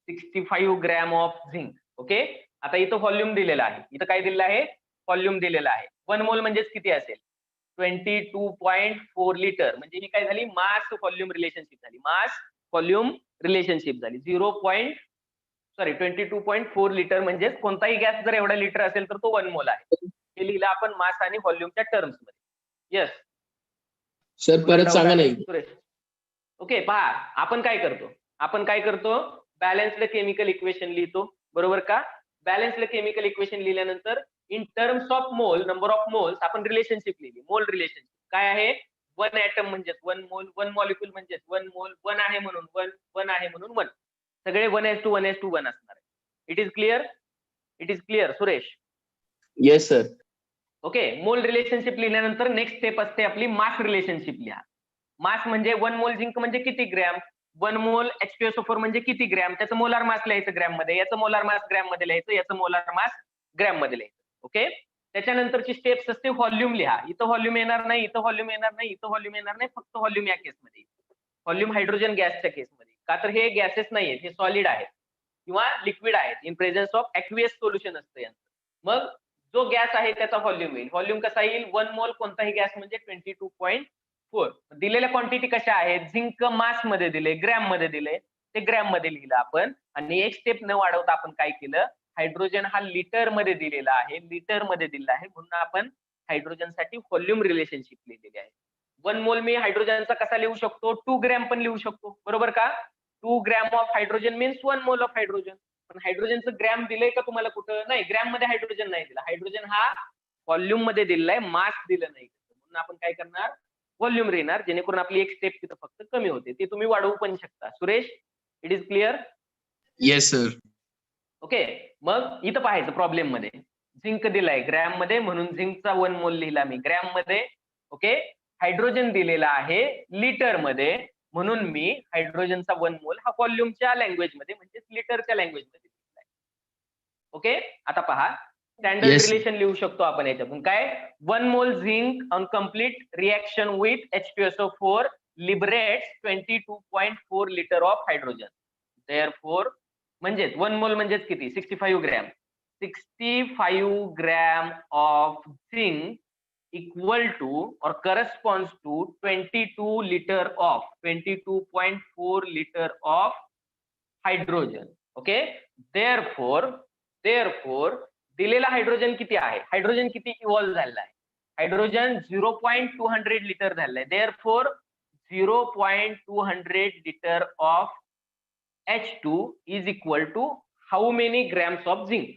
65 ग्रॅम ऑफ झिंक. ओके, आता इथं व्हॉल्यूम दिलेला आहे. इथं काय दिलेलं आहे? व्हॉल्यूम दिलेला आहे. 1 मोल म्हणजेच किती असेल? 22.4 लिटर. म्हणजे ही काय झाली? मास व्हॉल्यूम रिलेशनशिप झाली. मास व्हॉल्यूम रिलेशनशिप झाली. 22.4 लिटर म्हणजे कोणताही गॅस जर एवढा लिटर असेल तर तो 1 मोल आहे. हे लिहिलं आपण मास आणि व्हॉल्यूमच्या टर्म्स मध्ये. येस सर परत सांगा नाही. सुरेश. ओके, पहा आपण काय करतो? बॅलन्स्ड केमिकल इक्वेशन लिहितो. बरोबर का? बॅलन्स्ड केमिकल इक्वेशन लिहिल्यानंतर in terms of mole, number of moles आपण रिलेशनशिप लिहिली. मोल रिलेशनशिप काय आहे? 1 ऍटम म्हणजेच 1 मोल, 1 मॉलिक्यूल म्हणजेच 1 मोल, 1 आहे म्हणून 1. सगळे 1:1 असणार आहे. It is clear Suresh? Yes sir. Okay, मोल रिलेशनशिप लिहिल्यानंतर नेक्स्ट स्टेप असते आपली मास रिलेशनशिप लिहा. मास म्हणजे 1 मोल झिंक म्हणजे किती ग्रॅम? 1 मोल H2SO4 म्हणजे किती ग्रॅम? त्याचं मोलार मास लिहायचं ग्रॅम मध्ये, याचं मोलार मास ग्रॅम मध्ये लिहायचं, याचं मोलार मास ग्रॅम मध्ये लिहायचं. ओके, त्याच्यानंतरची स्टेप्स असते व्हॉल्यूम लिहा. इथं व्हॉल्यूम येणार नाही, फक्त व्हॉल्यूम या केसमध्ये. व्हॉल्यूम हायड्रोजन गॅसच्या केसमध्ये. का तर हे गॅसेस नाहीयेत, हे सॉलिड आहेत किंवा लिक्विड आहेत. इन प्रेझेन्स ऑफ ऍक्वियस सोल्युशन असतं यांचं. मग जो गॅस आहे त्याचा व्हॉल्यूम येईल. व्हॉल्यूम कसा येईल? 1 मोल कोणताही गॅस म्हणजे 22.4. दिलेल्या क्वांटिटी कशा आहेत? झिंक मास मध्ये दिले, ग्रॅम मध्ये दिले, ते ग्रॅम मध्ये लिहिलं आपण. आणि एक स्टेप न वाढवता आपण काय केलं? हायड्रोजन हा लिटर मध्ये दिलेला आहे, म्हणून आपण हायड्रोजन साठी व्हॉल्यूम रिलेशनशिप लिहिलेली आहे. 1 मोल मी हायड्रोजनचा कसा लिहू शकतो? 2 ग्रॅम पण लिहू शकतो. बरोबर का? 2 gram of hydrogen means 1 mole of hydrogen. पण हायड्रोजनचं ग्रॅम दिलंय का तुम्हाला कुठं? नाही, ग्रॅम मध्ये हायड्रोजन नाही दिला. हायड्रोजन हा व्हॉल्यूम मध्ये दिलाय, मास दिलं नाही. म्हणून आपण काय करणार? व्हॉल्यूम लिहिणार, जेणेकरून आपली एक स्टेप तिथं फक्त कमी होते. ते तुम्ही वाढवू पण शकता. Suresh, it is clear? Yes sir. Okay, मग इथं पाहायचं प्रॉब्लेम मध्ये झिंक दिलाय ग्रॅम मध्ये, म्हणून झिंकचा 1 मोल लिहिला मी ग्रॅम मध्ये. ओके, हायड्रोजन दिलेला आहे लिटर मध्ये, म्हणून मी हायड्रोजनचा 1 मोल हा व्हॉल्यूमच्या लँग्वेज मध्ये म्हणजे लिटरच्या लँग्वेज मध्ये लिहिलाय. ओके, आता पहा स्टँडर्ड Yes. रिलेशन लिहू शकतो आपण याच्यातून. काय? 1 mole zinc on complete reaction with H2SO4 liberates 22.4 litre of hydrogen. Therefore म्हणजेच 1 मोल म्हणजेच किती? 65 gram. 65 gram of zinc equal to or corresponds to 22.4 litre of hydrogen. Okay, therefore दिलेला हायड्रोजन किती आहे? हायड्रोजन किती इव्हॉल्व्ह झालेला आहे? हायड्रोजन 0.200 लिटर झालेलं आहे. Therefore 0.200 litre of H2 is equal to how many grams of zinc.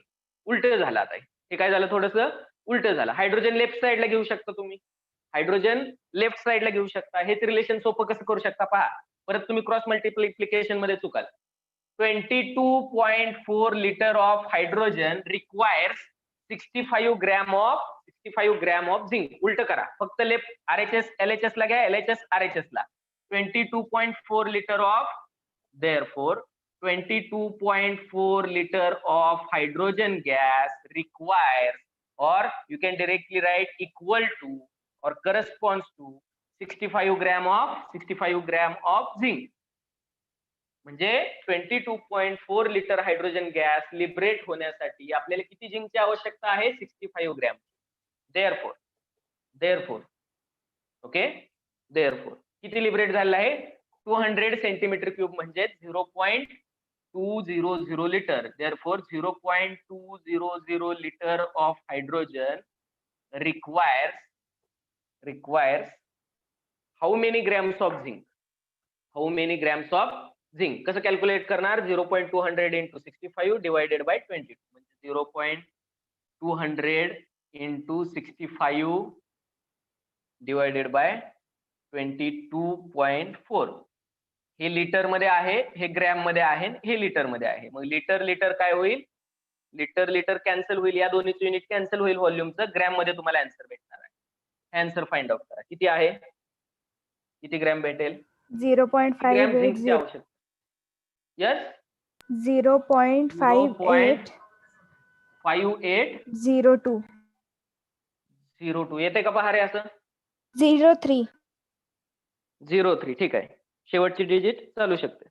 उलट झालं आता हे काय झालं? थोडंसं उलट झालं. हायड्रोजन लेफ्ट साइडला घेऊ शकता तुम्ही. हायड्रोजन लेफ्ट साईडला घेऊ शकता. हेच रिलेशन सोपं कसं करू शकता पहा. परत तुम्ही क्रॉस मल्टिप्लिकेशन मध्ये चुकाल. 22.4 liter of hydrogen requires 65 gram of zinc. उलट करा, फक्त लेफ्ट RHS LHS ला घ्या, LHS RHS ला. 22.4 liter of, therefore 22.4 liter of hydrogen gas requires, or you can directly write equal to or corresponds to 65 gram of zinc. म्हणजे 22.4 litre hydrogen gas liberate होण्यासाठी आपल्याला किती झिंकची आवश्यकता आहे? 65 ग्रॅम. देअरफोर ओके, देअरफोर किती liberate झालेलं आहे? 200 सेंटीमीटर क्यूब म्हणजे 0.200 litre. Therefore 0.200 litre of hydrogen requires how many grams of zinc? Zinc. कसं कॅल्क्युलेट करणार? 0.200 into 65 divided by 22 म्हणजे 0.200 into 65 divided by 22.4. हे लिटर मध्ये आहे, हे ग्रॅम मध्ये आहे, हे लिटर मध्ये आहे. मग लिटर काय होईल? लिटर कॅन्सल होईल, या दोन्हीचं युनिट कॅन्सल होईल व्हॉल्यूमचं. ग्रॅम मध्ये तुम्हाला आन्सर भेटणार आहे. आन्सर फाइंड आउट करा. किती आहे? किती ग्रॅम भेटेल? 0.58 झिंकची आवश्यकता. यस, 0.5802 येते का पहा रे असं? 03 ठीक आहे. शेवटची डिजिट चालू शकते.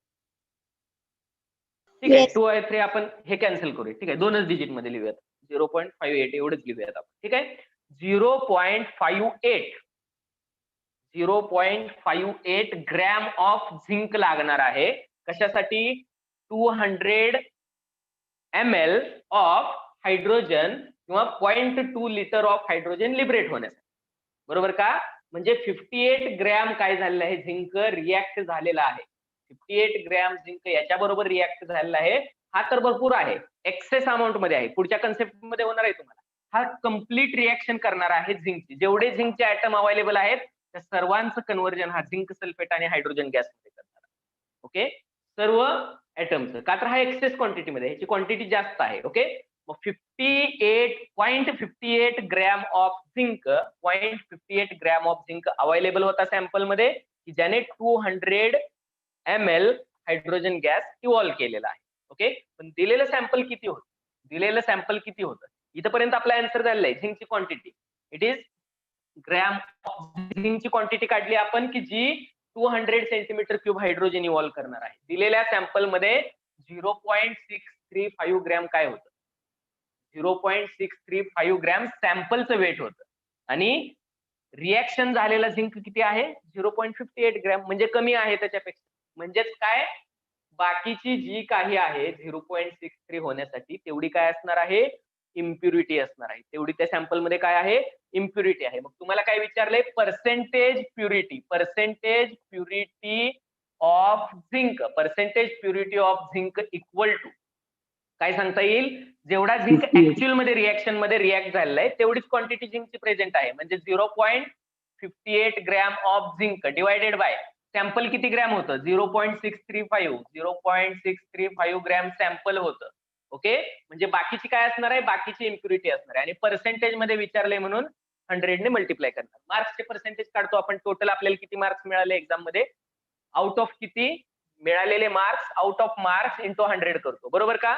ठीक आहे. 2 आहे 3 आपण हे कॅन्सल करूया. ठीक आहे, दोनच डिजिट मध्ये लिहूयात. 0.58 एवढंच लिहूयात आपण. ठीक आहे, 0.58 ग्रॅम ऑफ झिंक लागणार आहे. कशासाठी? 200 ml ऑफ हायड्रोजन किंवा 0.2 लिटर ऑफ हायड्रोजन लिबरेट होण्यासाठी. बरोबर का? म्हणजे 58 ग्रॅम काय झालेलं आहे? झिंक रिॲक्ट झालेला आहे. 58 ग्रॅम झिंक याच्या बरोबर रिॲक्ट झालेला आहे. हा तर भरपूर आहे, एक्सेस अमाऊंट मध्ये आहे. पुढच्या कन्सेप्ट मध्ये होणार आहे तुम्हाला. हा कम्प्लीट रिॲक्शन करणार आहे झिंकची. जेवढे झिंकचे ऍटम अवेलेबल आहेत त्या सर्वांचं कन्व्हर्जन हा झिंक सल्फेट आणि हायड्रोजन गॅस मध्ये करणार. ओके, सर्व ऍटमचं. का तर हा एक्सेस क्वांटिटी मध्ये, ह्याची क्वांटिटी जास्त आहे. ओके, मग 0.58 gram of zinc, 0.58 gram of zinc available होता सॅम्पल मध्ये, की ज्याने 200 ml हायड्रोजन गॅस इव्हॉल्व केलेला आहे. ओके, पण दिलेलं सॅम्पल किती होतं? इथपर्यंत आपला आन्सर झालेला आहे. झिंकची quantity, it is gram of झिंकची क्वांटिटी काढली आपण, की जी 200 सेंटीमीटर क्यूब हायड्रोजन इव्हॉल्व करणार आहे. दिलेल्या सॅम्पल मध्ये 0.635 ग्रॅम काय होतं? 0.635 ग्रॅम सॅम्पलचं वेट होतं. आणि रिॲक्शन झालेला झिंक किती आहे? 0.58 ग्रॅम, म्हणजे कमी आहे त्याच्यापेक्षा. म्हणजेच काय? बाकीची जी काही आहे 0.63 होण्यासाठी तेवढी काय असणार आहे? इम्प्युरिटी असणार आहे. तेवढी त्या सॅम्पल मध्ये काय आहे? इम्प्युरिटी आहे. मग तुम्हाला काय विचारलंय? Percentage purity of zinc equal to काय सांगता येईल? जेवढा झिंक 58. ऍक्च्युअल मध्ये रिॲक्शन मध्ये रिॲक्ट झालेला आहे तेवढीच क्वांटिटी झिंकची प्रेझेंट आहे. म्हणजे 0.58 gram of zinc divided by sample किती ग्रॅम होतं? 0.635 ग्रॅम सॅम्पल होतं. ओके, म्हणजे बाकीची काय असणार आहे? बाकीची इम्प्युरिटी असणार आहे. आणि पर्सेंटेज मध्ये विचारलंय म्हणून 100 ने मल्टिप्लाय करणार. मार्क्सचे पर्सेंटेज काढतो आपण. टोटल आपल्याला किती मार्क्स मिळाले एक्झाम मध्ये? आउट ऑफ किती मिळालेले marks? Out of marks into 100 करतो. बरोबर का?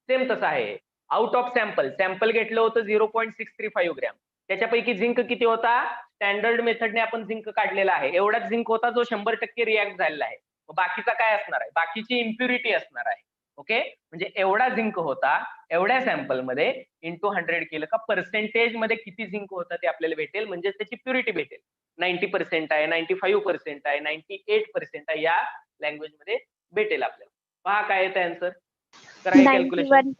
सेम तसं आहे. आउट ऑफ सॅम्पल घेतलं होतं 0.635 ग्रॅम. त्याच्यापैकी झिंक किती होता? स्टँडर्ड मेथडने आपण झिंक काढलेला आहे. एवढाच झिंक होता जो 100% रिॲक्ट झालेला आहे. बाकीचा काय असणार आहे? बाकीची इम्प्युरिटी असणार आहे. ओके, म्हणजे एवढा झिंक होता एवढ्या सॅम्पल मध्ये इंटू 100 केलं का पर्सेंटेज मध्ये किती झिंक होतं ते आपल्याला भेटेल. म्हणजे त्याची प्युरिटी भेटेल. 90% आहे, 95% आहे, 98% आहे, या लँग्वेज मध्ये भेटेल आपल्याला. पहा काय येतं आन्सर. करा कॅल्क्युलेशन.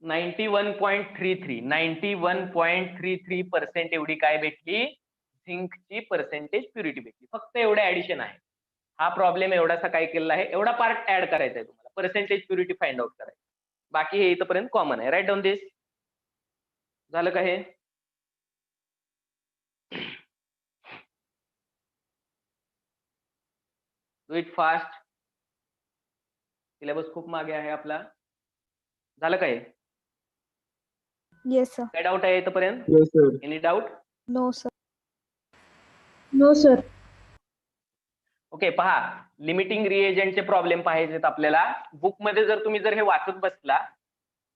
91.33% एवढी काय भेटली? झिंकची पर्सेंटेज प्युरिटी भेटली. फक्त एवढं ऍडिशन आहे. हा प्रॉब्लेम एवढासा काय केलेला आहे? एवढा पार्ट ऍड करायचा आहे तुम्हाला. पर्सेंटेज प्युरिटी फाइंड आउट करायची. बाकी हे इथपर्यंत कॉमन आहे. राईट डाऊन दिस. झालं का हे? Do it fast. सिलेबस खूप मागे आहे आपला. झालं काय? Yes, sir. काय डाऊट आहे इथपर्यंत? Yes, sir. Any doubt? No, sir. No, sir. Okay, पहा, लिमिटिंग रिएजंटचे प्रॉब्लेम पाहिजेत आपल्याला. बुक मध्ये जर तुम्ही हे वाचत बसला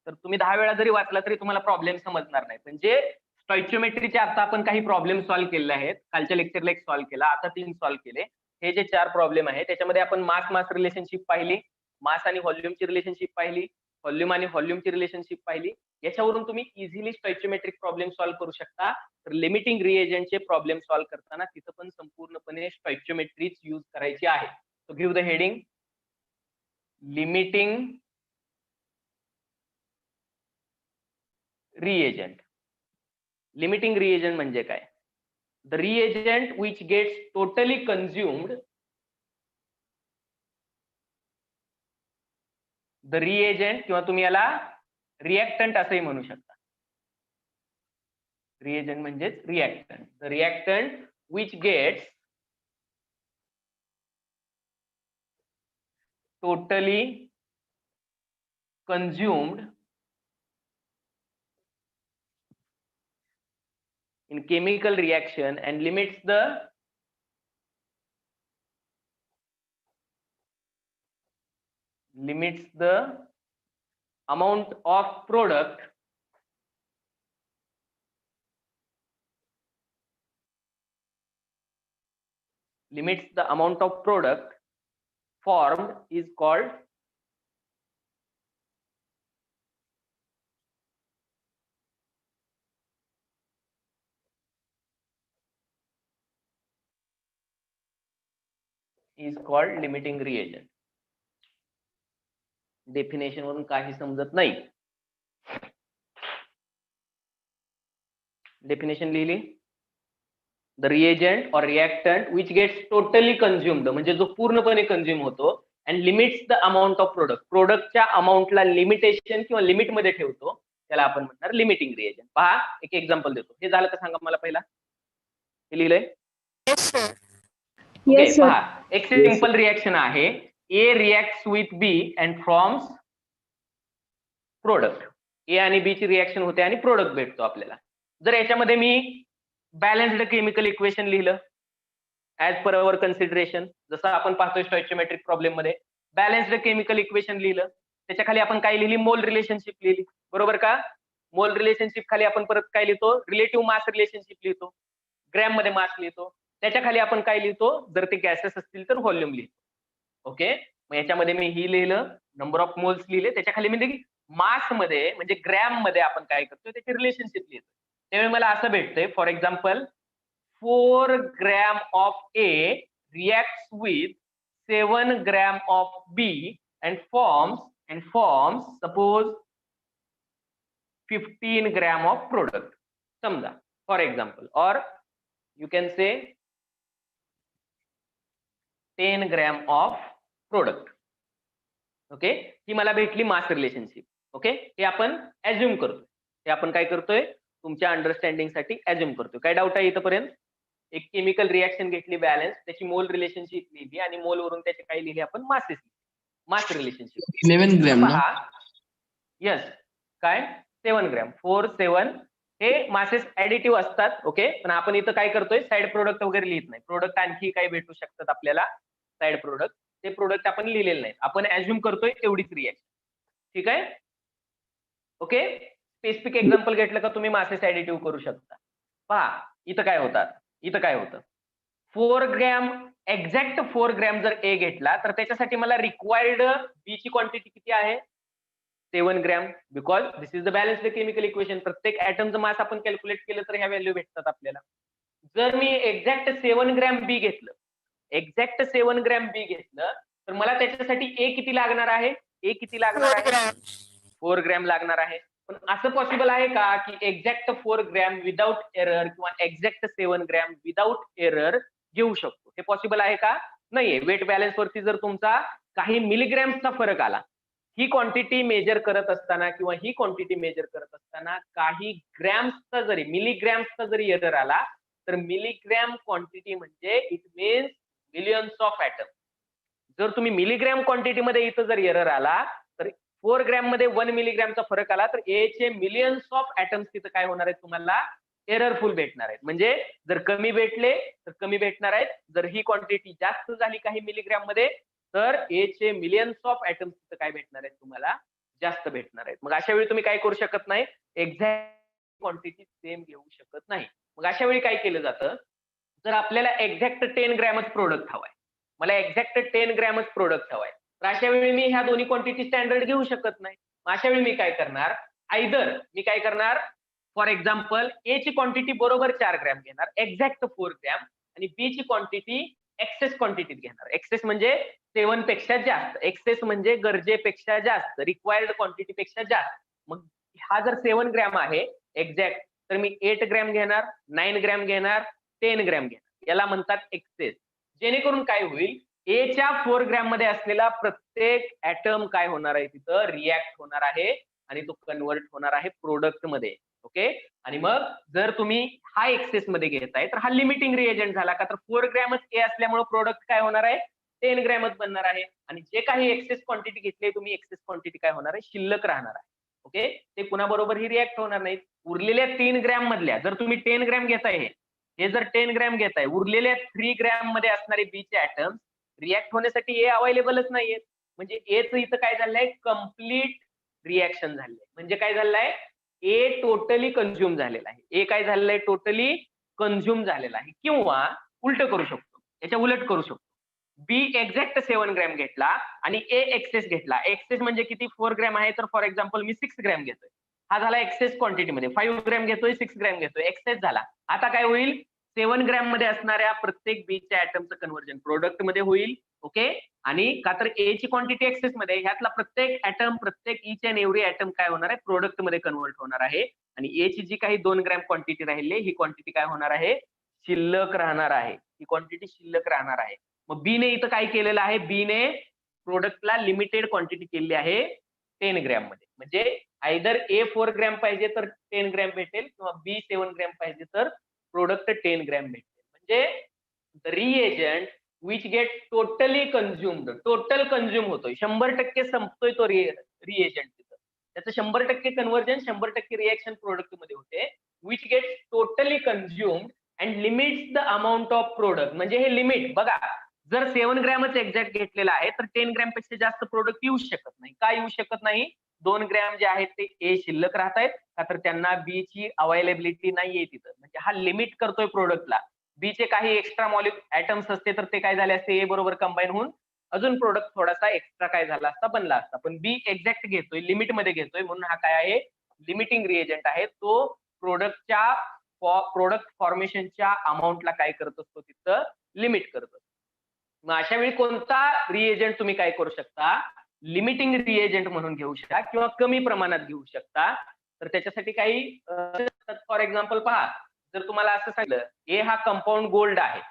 तर तुम्ही 10 वेळा जरी वाचला तरी तुम्हाला प्रॉब्लेम समजणार नाही. म्हणजे स्टॉइचियोमेट्रीचे आता आपण काही प्रॉब्लेम सॉल्व्ह केलेले आहेत. कालच्या लेक्चरला एक सॉल्व्ह केला, आता 3 सॉल्व्ह केले. हे जे 4 प्रॉब्लेम आहे त्याच्यामध्ये आपण मास रिलेशनशिप पाहिली, मास आणि व्हॉल्यूमची रिलेशनशिप पाहिली, व्हॉल्यूम आणि व्हॉल्यूमची रिलेशनशिप पाहिली. याच्यावरून तुम्ही इझिली स्टॉइचियोमेट्रिक प्रॉब्लेम सॉल्व्ह करू शकता. तर लिमिटिंग रिएजंटचे प्रॉब्लेम सॉल्व्ह करताना तिथं पण संपूर्णपणे स्टॉइचियोमेट्रीच यूज करायची आहे. So give the heading limiting reagent. Limiting reagent म्हणजे काय? The reagent which gets totally consumed, the reagent किंवा तुम्ही याला रिएक्टंट असंही म्हणू शकता. रिएजंट म्हणजेच reactant. The reactant which gets totally consumed in chemical reaction and limits the amount of product formed is called limiting reagent. Definition वरून काही समजत नाही. डेफिनेशन लिहिली. The reagent or reactant which gets totally consumed म्हणजे जो पूर्णपणे consume होतो and limits the amount of product, प्रोडक्टच्या अमाऊंटला लिमिटेशन किंवा लिमिट मध्ये ठेवतो, त्याला आपण म्हणणार लिमिटिंग रिएजंट. पहा, एक एक्झाम्पल देतो. हे झालं का सांगा मला पहिला? हे लिहिलंय? Yes, sir. पहा, एक सिंपल रिएक्शन आहे. A reacts with B and forms product. A आणि B ची रिएक्शन होते आणि प्रोडक्ट भेटतो आपल्याला. जर याच्यामध्ये मी बॅलन्स्ड केमिकल इक्वेशन लिहिलं ऍज पर अवर कन्सिडरेशन, जसं आपण पाहतोय स्टॉइचियोमेट्रिक प्रॉब्लेम मध्ये बॅलन्स्ड केमिकल इक्वेशन लिहिलं, त्याच्या खाली आपण काय लिहिली? मोल रिलेशनशिप लिहिली, बरोबर का? मोल रिलेशनशिप खाली आपण परत काय लिहितो? रिलेटिव्ह मास रिलेशनशिप लिहितो, ग्रॅम मध्ये मास लिहितो. त्याच्या खाली आपण काय लिहितो? जर ते गॅसेस असतील तर व्हॉल्यूम लिहितो. ओके, मग याच्यामध्ये मी ही लिहिलं, नंबर ऑफ मोल्स लिहिले, त्याच्या खाली मी मास मध्ये म्हणजे ग्रॅम मध्ये आपण काय करतो त्याचे रिलेशनशिप लिहितो. त्यावेळी मला असं भेटतंय, for example 4 gram of A reacts with 7 gram of B and forms suppose 15 gram of product, समजा for example, or you can say 10 gram of product. Okay, ही मला भेटली मास रिलेशनशिप. ओके, हे आपण ऍज्युम करतोय. हे आपण काय करतोय? तुमच्या अंडरस्टँडिंग साठी ऍज्युम करतोय. काय डाऊट आहे इथपर्यंत? एक केमिकल रिएक्शन घेतली बॅलन्स, त्याची मोल रिलेशनशिप लिहिली आणि मोल वरून त्याचे काय लिहिले आपण? Masses, mass relationship. 11 ग्रॅम ना? यस, काय 7 ग्रॅम 4 7 हे मासेस ऍडिटिव्ह असतात. ओके, पण आपण इथं काय करतोय? साइड प्रोडक्ट वगैरे लिहित नाही. प्रोडक्ट आणखी काही भेटू शकतात आपल्याला साइड प्रोडक्ट, ते प्रोडक्ट आपण लिहिलेले नाहीत. आपण ऍज्युम करतोय एवढीच रिएक्शन. ठीक आहे? ओके, स्पेसिफिक एक्झाम्पल घेतलं का तुम्ही मासेस ऍडिटिव्ह करू शकता. पहा, इथं काय होतं? 4 ग्रॅम, एक्झॅक्ट 4 ग्रॅम जर ए घेतला तर त्याच्यासाठी मला रिक्वायर्ड बी ची क्वांटिटी किती आहे? 7 gram, because this is the balanced chemical equation. प्रत्येक ऍटमचं मास आपण कॅल्क्युलेट केलं तर ह्या व्हॅल्यू भेटतात आपल्याला. जर मी एक्झॅक्ट 7 ग्रॅम बी घेतलं, तर मला त्याच्यासाठी ए किती लागणार आहे? 4 ग्रॅम लागणार आहे. पण असं पॉसिबल आहे का की एक्झॅक्ट 4 ग्रॅम विदाउट एरर किंवा एक्झॅक्ट 7 ग्रॅम विदाउट एरर घेऊ शकतो? हे पॉसिबल आहे का? नाहीये. वेट बॅलन्स वरती जर तुमचा काही मिलीग्रॅम्सचा फरक आला, ही क्वांटिटी मेजर करत असताना किंवा ही क्वांटिटी मेजर करत असताना काही ग्रॅम्सचा जरी, मिलीग्रॅम्सचा जरी एरर आला, तर मिलीग्रॅम क्वांटिटी म्हणजे it means millions of atom. जर तुम्ही मिलीग्रॅम क्वांटिटीमध्ये इथं जर एरर आला तर 4 ग्रॅम मध्ये 1 मिलीग्रॅमचा फरक आला तर ए चे मिलियन्स ऑफ ऍटम्स तिथं काय होणार आहेत तुम्हाला एररफुल भेटणार आहेत. म्हणजे जर कमी भेटले तर कमी भेटणार आहेत, जर ही क्वांटिटी जास्त झाली काही मिलीग्रॅम मध्ये तर ए चे मिलियन्स ऑफ ऍटम्स तिथं काय भेटणार आहेत तुम्हाला जास्त भेटणार आहेत. मग अशा वेळी तुम्ही काय करू शकत नाही, एक्झॅक्ट क्वांटिटी सेम घेऊ शकत नाही. मग अशा वेळी काय केलं जातं, जर आपल्याला एक्झॅक्ट 10 ग्रॅमच प्रोडक्ट हवाय, मला एक्झॅक्ट 10 ग्रॅमच प्रोडक्ट हवाय, तर अशा वेळी मी ह्या दोन्ही क्वांटिटी स्टँडर्ड घेऊ शकत नाही. मग अशा वेळी मी काय करणार, आयदर मी काय करणार, फॉर एक्झाम्पल ए ची क्वांटिटी बरोबर 4 ग्रॅम घेणार एक्झॅक्ट 4 ग्रॅम आणि बी ची क्वांटिटी एक्सेस क्वांटिटीत घेणार. एक्सेस म्हणजे 7 पेक्षा जास्त, एक्सेस म्हणजे गरजेपेक्षा जास्त, रिक्वायर्ड क्वांटिटी पेक्षा जास्त. मग हा जर 7 ग्रॅम आहे एक्झॅक्ट तर मी 8 ग्रॅम घेणार, 9 ग्रॅम घेणार, 10 ग्रॅम घेणार, याला म्हणतात एक्सेस. जेणेकरून काय होईल, ए च्या 4 ग्रॅम मध्ये असलेला प्रत्येक ऍटम काय होणार आहे तिथं रिॲक्ट होणार आहे आणि तो कन्वर्ट होणार आहे प्रोडक्ट मध्ये. ओके, आणि मग जर तुम्ही हा एक्सेस मध्ये घेताय तर हा लिमिटिंग रिएजंट झाला का, तर 4 ग्रॅमच ए असल्यामुळे प्रोडक्ट काय होणार आहे 10 ग्रॅमच बनणार आहे आणि जे काही एक्सेस क्वांटिटी घेतली तुम्ही एक्सेस क्वांटिटी काय होणार आहे शिल्लक राहणार आहे. ओके, ते कुणाबरोबर ही रिॲक्ट होणार नाही. उरलेल्या 3 ग्रॅम मधल्या जर तुम्ही 10 ग्रॅम घेताय हे जर 10 ग्रॅम घेताय, उरलेल्या 3 ग्रॅम मध्ये असणारे बी चे ऍटम रिॲक्ट होण्यासाठी ए अवेलेबलच नाहीये. म्हणजे एच इथं काय झालंय कम्प्लीट रिॲक्शन झालंय. म्हणजे काय झालंय ए टोटली कंझ्युम झालेला आहे, ए काय झालेलं आहे टोटली कंझ्युम झालेला आहे. किंवा उलट करू शकतो, याच्या उलट करू शकतो, बी एक्झॅक्ट 7 ग्रॅम घेतला आणि ए एक्सेस घेतला. एक्सेस म्हणजे किती 4 ग्रॅम आहे तर फॉर एक्झाम्पल मी 6 ग्रॅम घेतोय, हा झाला एक्सेस क्वांटिटी मध्ये, 5 ग्रॅम घेतोय 6 ग्रॅम घेतोय, एक्सेस झाला. आता काय होईल 7 ग्रॅम मध्ये असणाऱ्या प्रत्येक बी च्या ऍटमचं कन्व्हर्जन प्रोडक्ट मध्ये होईल. ओके, आणि का तर ए ची क्वांटिटी एक्सेस मध्ये, ह्यातला प्रत्येक ऍटम प्रत्येक इच अँड एव्हरी ऍटम काय होणार आहे प्रोडक्ट मध्ये कन्वर्ट होणार आहे आणि ए ची जी काही 2 ग्रॅम क्वांटिटी राहिली ही क्वांटिटी काय होणार आहे शिल्लक राहणार आहे, ही क्वांटिटी शिल्लक राहणार आहे. मग बी ने इथं काय केलेलं आहे, बी ने प्रोडक्टला लिमिटेड क्वांटिटी केलेली आहे 10 ग्रॅम मध्ये. म्हणजे आयदर ए 4 ग्रॅम पाहिजे तर 10 ग्रॅम भेटेल किंवा बी 7 ग्रॅम पाहिजे तर प्रोडक्ट 10 ग्रॅम भेटेल. म्हणजे reagent which get totally consumed, total consume होतोय 100% संपतोय तो रिएजंट तिथं, त्याचं 100% कन्व्हर्जन 100% रिएक्शन प्रोडक्ट मध्ये होते. Which get totally consumed and limits the amount of product. म्हणजे हे लिमिट बघा, जर 7 ग्रॅमच एक्झॅक्ट घेतलेला आहे तर 10 ग्रॅम पेक्षा जास्त प्रोडक्ट येऊ शकत नाही. का येऊ शकत नाही, 2 ग्रॅम जे आहेत ते ए शिल्लक राहत आहेत का तर त्यांना बी ची अवेलेबिलिटी नाहीये तिथं. म्हणजे हा लिमिट करतोय प्रोडक्टला. बी चे काही एक्स्ट्रा ऍटम्स असते तर ते काय झाले असते ए बरोबर कंबाईन होऊन अजून प्रोडक्ट थोडासा एक्स्ट्रा काय झाला असता बनला असता. पण बी एक्झॅक्ट घेतोय, लिमिट मध्ये घेतोय म्हणून हा काय आहे लिमिटिंग रिएजंट आहे. तो प्रोडक्ट फॉर्मेशनच्या अमाऊंटला काय करत असतो तिथं लिमिट करत असतो. मग अशा वेळी कोणता रिएजंट तुम्ही काय करू शकता लिमिटिंग रिएजंट म्हणून घेऊ शकता किंवा कमी प्रमाणात घेऊ शकता. तर त्याच्यासाठी काही फॉर एक्झाम्पल पहा, जर तुम्हाला असं सांगितलं ए हा कंपाऊंड गोल्ड आहे,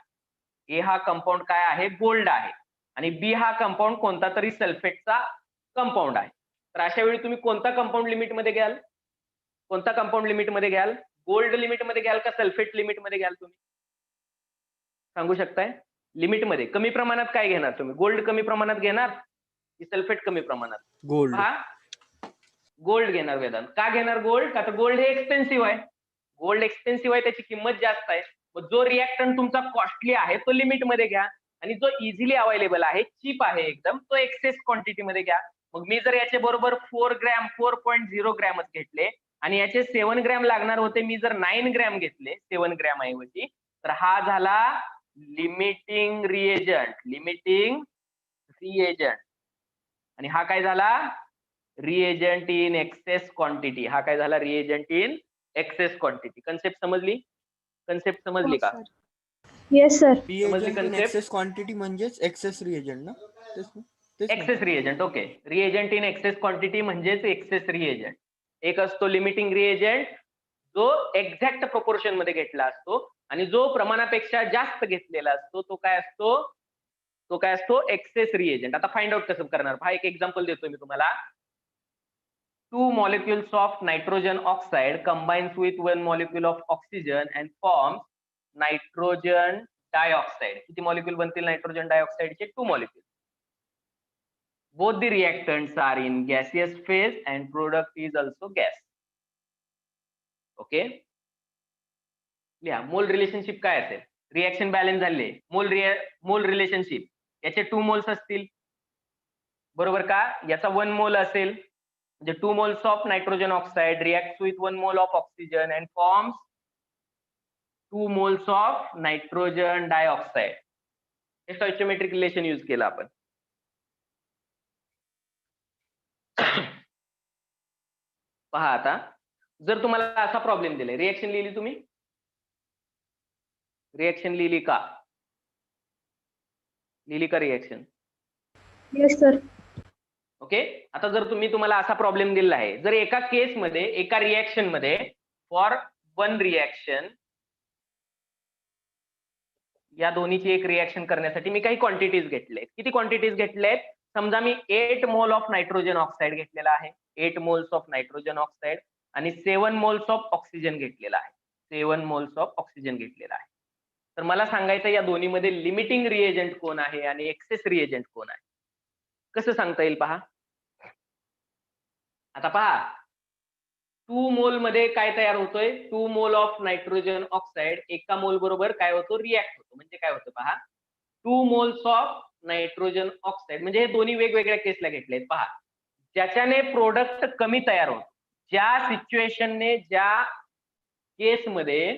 ए हा कंपाऊंड काय आहे गोल्ड आहे आणि बी हा कंपाऊंड कोणता तरी सल्फेटचा कंपाऊंड आहे, तर अशा वेळी तुम्ही कोणता कंपाऊंड लिमिट मध्ये घ्याल, कोणता कंपाऊंड लिमिट मध्ये घ्याल, गोल्ड लिमिट मध्ये घ्याल का सल्फेट लिमिट मध्ये घ्याल तुम्ही सांगू शकताय. लिमिट मध्ये कमी प्रमाणात काय घेणार तुम्ही, गोल्ड कमी प्रमाणात घेणार की सल्फेट कमी प्रमाणात, गोल्ड. हा गोल्ड घेणार वेदांत. का घेणार गोल्ड, का तर गोल्ड हे एक्सपेन्सिव्ह आहे, गोल्ड एक्सपेन्सिव्ह आहे त्याची किंमत जास्त आहे. मग जो रिएक्टंट तुमचा कॉस्टली आहे तो लिमिट मध्ये घ्या आणि जो इझिली अवेलेबल आहे चीप आहे एकदम तो एक्सेस क्वांटिटी मध्ये घ्या. मग मी जर याच्या बरोबर 4 ग्रॅम 4.0 ग्रॅमच घेतले आणि याचे 7 ग्रॅम लागणार होते, मी जर 9 ग्रॅम घेतले 7 ग्रॅम ऐवजी, तर हा झाला लिमिटिंग रिएजंट, लिमिटिंग रिएजंट. आणि हा काय झाला रिएजंट इन एक्सेस क्वांटिटी, हा काय झाला reagent in excess quantity. Concept समजली, कन्सेप्ट समजली का? Yes sir. समजली reagent in concept? Excess quantity म्हणजेच एक्सेस रिएजंट ना, तेच ना? तेच ना? Excess reagent. Okay, reagent in excess quantity म्हणजेच एक्सेस रिएजंट. एक असतो लिमिटिंग रिएजंट जो एक्झॅक्ट प्रोपोर्शन मध्ये घेतला असतो आणि जो प्रमाणापेक्षा जास्त घेतलेला असतो तो काय असतो, तो काय असतो एक्सेस रिएजंट. आता फाइंड आउट कसं करणार, हा एक एक्झाम्पल देतोय मी तुम्हाला. 2 molecules of nitrogen oxide combines with 1 molecule of oxygen and forms nitrogen dioxide. किती मॉलिक्यूल बनतील नायट्रोजन डायऑक्साइडचे 2 molecule. both the reactants are in gaseous phase and product is also gas. Okay, लिहा मोल रिलेशनशिप काय असेल. Reaction balance झाले, मोल relationship याचे 2 मोल्स असतील, बरोबर का. याचा 1 मोल असेल म्हणजे 2 moles of nitrogen oxide react with 1 mole of oxygen and forms 2 moles of nitrogen dioxide. हे स्टॉइचियोमेट्रिक रिलेशन यूज केलं आपण. पहा आता, जर तुम्हाला असा प्रॉब्लेम दिलाय, रिएक्शन लिहिली तुम्ही, रिएक्शन लिहिली का, लिहिली का रिएक्शन. Yes, sir. ओके, आता जर तुम्हाला असा प्रॉब्लेम दिला आहे, जर एका केस मध्ये एका रिएक्शन मध्ये फॉर 1 रिएक्शन, या दोन्हीची एक रिएक्शन करण्यासाठी मी काही क्वांटिटीज घेतलेत. किती क्वांटिटीज घेतलेत, समजा मी 8 मोल ऑफ नायट्रोजन ऑक्साइड घेतलेला आहे, 8 मोल्स ऑफ नायट्रोजन ऑक्साइड आणि 7 मोल्स ऑफ ऑक्सिजन घेतलेला आहे, 7 मोल्स ऑफ ऑक्सिजन घेतलेला आहे. तर मला सांगायचं या दोन्हीमध्ये लिमिटिंग रिएजंट कोण आहे आणि एक्सेस रिएजंट कोण आहे, कसं सांगता येईल पहा. आता पहा, 2 मोल मध्ये काय तयार होतोय, 2 मोल ऑफ नायट्रोजन ऑक्साइड एका मोल बरोबर काय होतो, रिॲक्ट होतो. म्हणजे काय होतं पहा, 2 मोल्स ऑफ नायट्रोजन ऑक्साइड, म्हणजे हे दोन्ही वेगवेगळ्या केसला घेतलेत. पहा, ज्याच्याने प्रोडक्ट कमी तयार होतो, ज्या सिच्युएशनने, ज्या केसमध्ये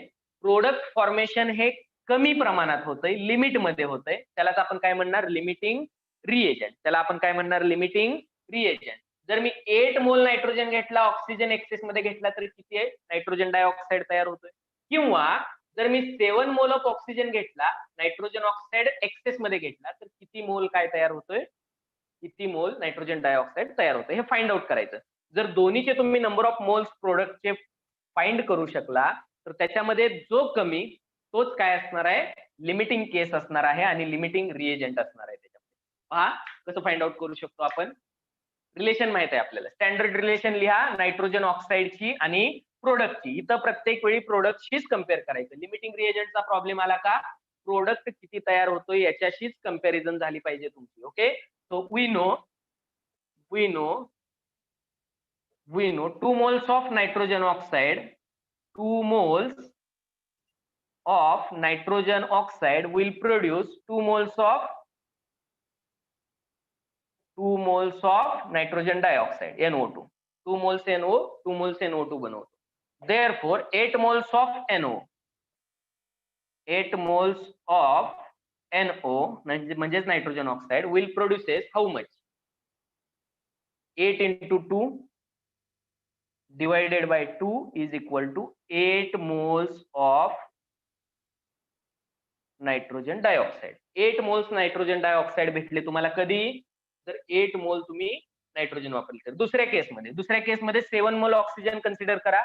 प्रोडक्ट फॉर्मेशन हे कमी प्रमाणात होतंय, लिमिट मध्ये होतंय, त्यालाच आपण काय म्हणणार, लिमिटिंग रिएजंट. त्याला आपण काय म्हणणार, लिमिटिंग रिएजंट. जर मी 8 मोल नायट्रोजन घेतला, ऑक्सिजन एक्सेस मध्ये घेतला, तर किती आहे, नायट्रोजन डायऑक्साइड तयार होतोय. किंवा जर मी 7 मोल ऑफ ऑक्सिजन घेतला, नायट्रोजन ऑक्साइड एक्सेस मध्ये घेतला, तर किती मोल काय तयार होतोय, किती मोल नायट्रोजन डायऑक्साइड तयार होतोय, हे फाइंड आउट करायचं. जर दोन्हीचे तुम्ही नंबर ऑफ मोल्स प्रोडक्टचे फाइंड करू शकला, तर त्याच्यामध्ये जो कमी तोच काय असणार आहे, लिमिटिंग केस असणार आहे आणि लिमिटिंग रिएजंट असणार आहे त्याच्यामध्ये. पहा कसं फाइंड आउट करू शकतो आपण. रिलेशन माहित आहे आपल्याला, स्टँडर्ड रिलेशन लिहा नायट्रोजन ऑक्साइडची आणि प्रोडक्टची. इथं प्रत्येक वेळी प्रोडक्टशीच कम्पेअर करायचं. लिमिटिंग रिएजंटचा प्रॉब्लेम आला का, प्रोडक्ट किती तयार होतोय याच्याशीच कंपॅरिझन झाली पाहिजे तुमची. Okay, so we know 2 moles of nitrogen oxide, 2 moles of nitrogen oxide will produce 2 moles of nitrogen dioxide, NO2. 2 moles NO, 2 moles NO2 बनवतो. Therefore 8 moles of NO, 8 moles of NO म्हणजेच nitrogen oxide will produces how much, 8 into 2 divided by 2 is equal to 8 moles of nitrogen dioxide. 8 moles nitrogen dioxide भेटले तुम्हाला कधी, जर 8 मोल तुम्ही nitrogen वापरले तर. दुसऱ्या केसमध्ये 7 मोल ऑक्सिजन कन्सिडर करा.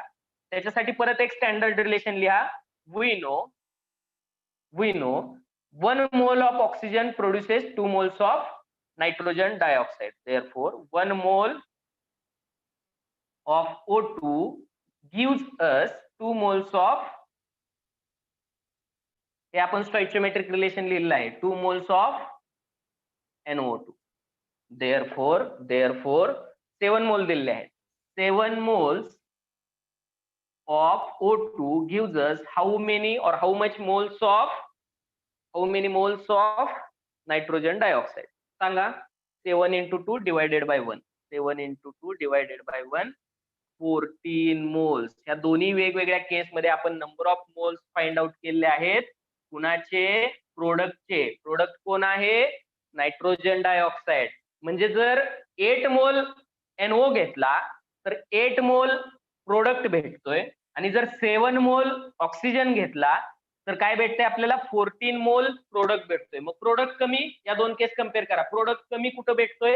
त्याच्यासाठी परत एक स्टँडर्ड रिलेशन लिहा. We know 1 mole of oxygen produces 2 moles of nitrogen dioxide. Therefore 1 mole of O2 gives us 2 moles of, हे आपण स्टॉइचियोमेट्रिक रिलेशन लिहिलेलं आहे, 2 मोल्स ऑफ NO2. देअरफॉर 7 मोल दिलेले आहेत. 7 moles of O2 gives us how many or how many moles of nitrogen dioxide. सांगा. 7 into 2 divided by 1. 7 into 2 divided by 1, 14 moles. या दोन्ही वेगवेगळ्या केसमध्ये आपण number of moles find out केले आहेत. कुणाचे, प्रोडक्टचे. प्रोडक्ट कोण आहे, नायट्रोजन डायऑक्साइड. म्हणजे जर 8 मोल NO घेतला तर 8 मोल प्रोडक्ट भेटतोय, आणि जर 7 मोल ऑक्सिजन घेतला तर काय भेटतंय आपल्याला, 14 मोल प्रोडक्ट भेटतोय. मग प्रोडक्ट कमी, या दोन केस कम्पेअर करा. प्रोडक्ट कमी कुठं भेटतोय,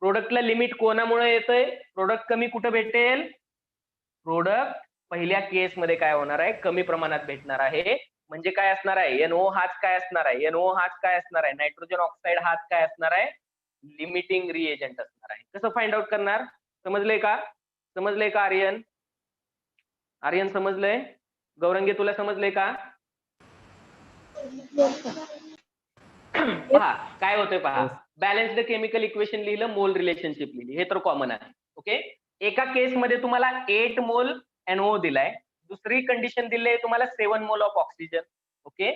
प्रोडक्टला लिमिट कोणामुळे येतोय, प्रोडक्ट कमी कुठं भेटेल, प्रोडक्ट पहिल्या केसमध्ये काय होणार आहे, कमी प्रमाणात भेटणार आहे. म्हणजे काय असणार आहे, NO हाच काय असणार आहे, नायट्रोजन ऑक्साइड हाच काय असणार आहे, लिमिटिंग रिएजंट असणार आहे. कसं फाइंड आउट करणार, समजलंय का आर्यन समजलंय, गौरंगी तुला समजलंय का? पहा काय होतंय, पहा बॅलन्स्ड केमिकल इक्वेशन लिहिलं, मोल रिलेशनशिप लिहिली, हे तर कॉमन आहे. ओके, एका केसमध्ये तुम्हाला 8 मोल NO दिलाय, दुसरी कंडिशन दिली आहे तुम्हाला 7 मोल ऑफ ऑक्सिजन. ओके,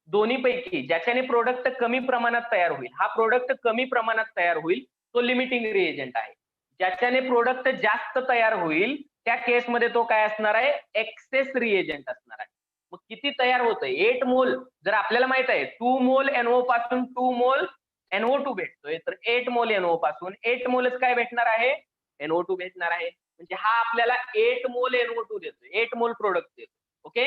दोन्ही पैकी ज्याच्याने प्रोडक्ट कमी प्रमाणात तयार होईल, हा प्रोडक्ट कमी प्रमाणात तयार होईल तो लिमिटिंग रिएजंट आहे. ज्याच्याने प्रोडक्ट जास्त तयार होईल त्या केसमध्ये तो काय असणार आहे, एक्सेस रिएजंट असणार आहे. मग किती तयार होतंय, 8 मोल. जर आपल्याला माहित आहे 2 मोल NO पासून 2 मोल NO2 भेटतोय, तर 8 मोल NO पासून 8 मोलच काय भेटणार आहे, NO2 भेटणार आहे. म्हणजे हा आपल्याला 8 मोल NO2 देतोय, 8 मोल प्रोडक्ट देतो. ओके,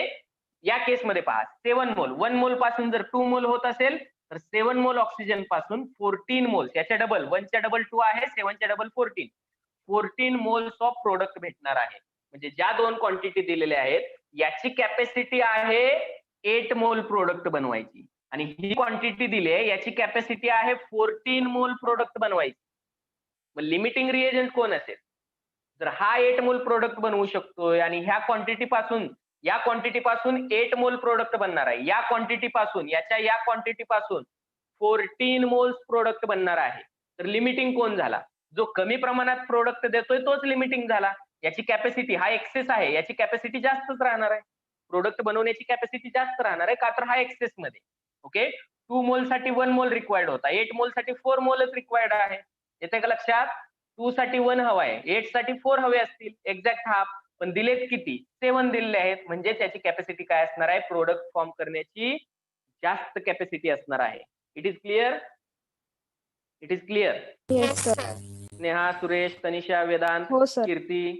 या केसमध्ये पहा 7 मोल, 1 मोल पासून जर 2 मोल होत असेल तर 7 मोल ऑक्सिजन पासून 14 मोल, त्याच्या डबल, 1 च्या डबल 2 आहे, 7 च्या डबल 14 मोल्स ऑफ प्रोडक्ट भेटणार आहे. म्हणजे ज्या दोन क्वांटिटी दिलेल्या आहेत याची कॅपॅसिटी आहे 8 मोल प्रोडक्ट बनवायची, आणि ही क्वांटिटी दिली आहे याची कॅपॅसिटी आहे 14 मोल प्रोडक्ट बनवायची. मग लिमिटिंग रिएजंट कोण असेल, जर हा 8 मोल प्रोडक्ट बनवू शकतोय आणि ह्या क्वांटिटी पासून, या क्वांटिटी पासून 8 मोल प्रोडक्ट बनणार आहे, या क्वांटिटी पासून, या क्वांटिटी पासून 14 मोल्स प्रोडक्ट बनणार आहे, तर लिमिटिंग कोण झाला, जो कमी प्रमाणात प्रोडक्ट देतोय तोच लिमिटिंग झाला. याची कॅपॅसिटी, हा एक्सेस आहे, याची कॅपॅसिटी जास्तच राहणार आहे, प्रोडक्ट बनवण्याची कॅपॅसिटी जास्त राहणार आहे, का तर हा एक्सेस मध्ये. ओके, 2 मोल साठी 1 मोल रिक्वायर्ड होता, 8 मोल साठी 4 मोलच रिक्वायर्ड आहे. येते का लक्षात, 2 साठी 1 हवा आहे, 8 साठी 4 हवे असतील, एक्झॅक्ट हाफ, पण दिलेत किती, 7 दिलेले आहेत, म्हणजे त्याची कॅपॅसिटी काय असणार आहे, प्रोडक्ट फॉर्म करण्याची जास्त कॅपॅसिटी असणार आहे. It is clear, it is clear. Yes sir. Sneha, Suresh, Tanisha, Vedant, हो सर. कीर्ती,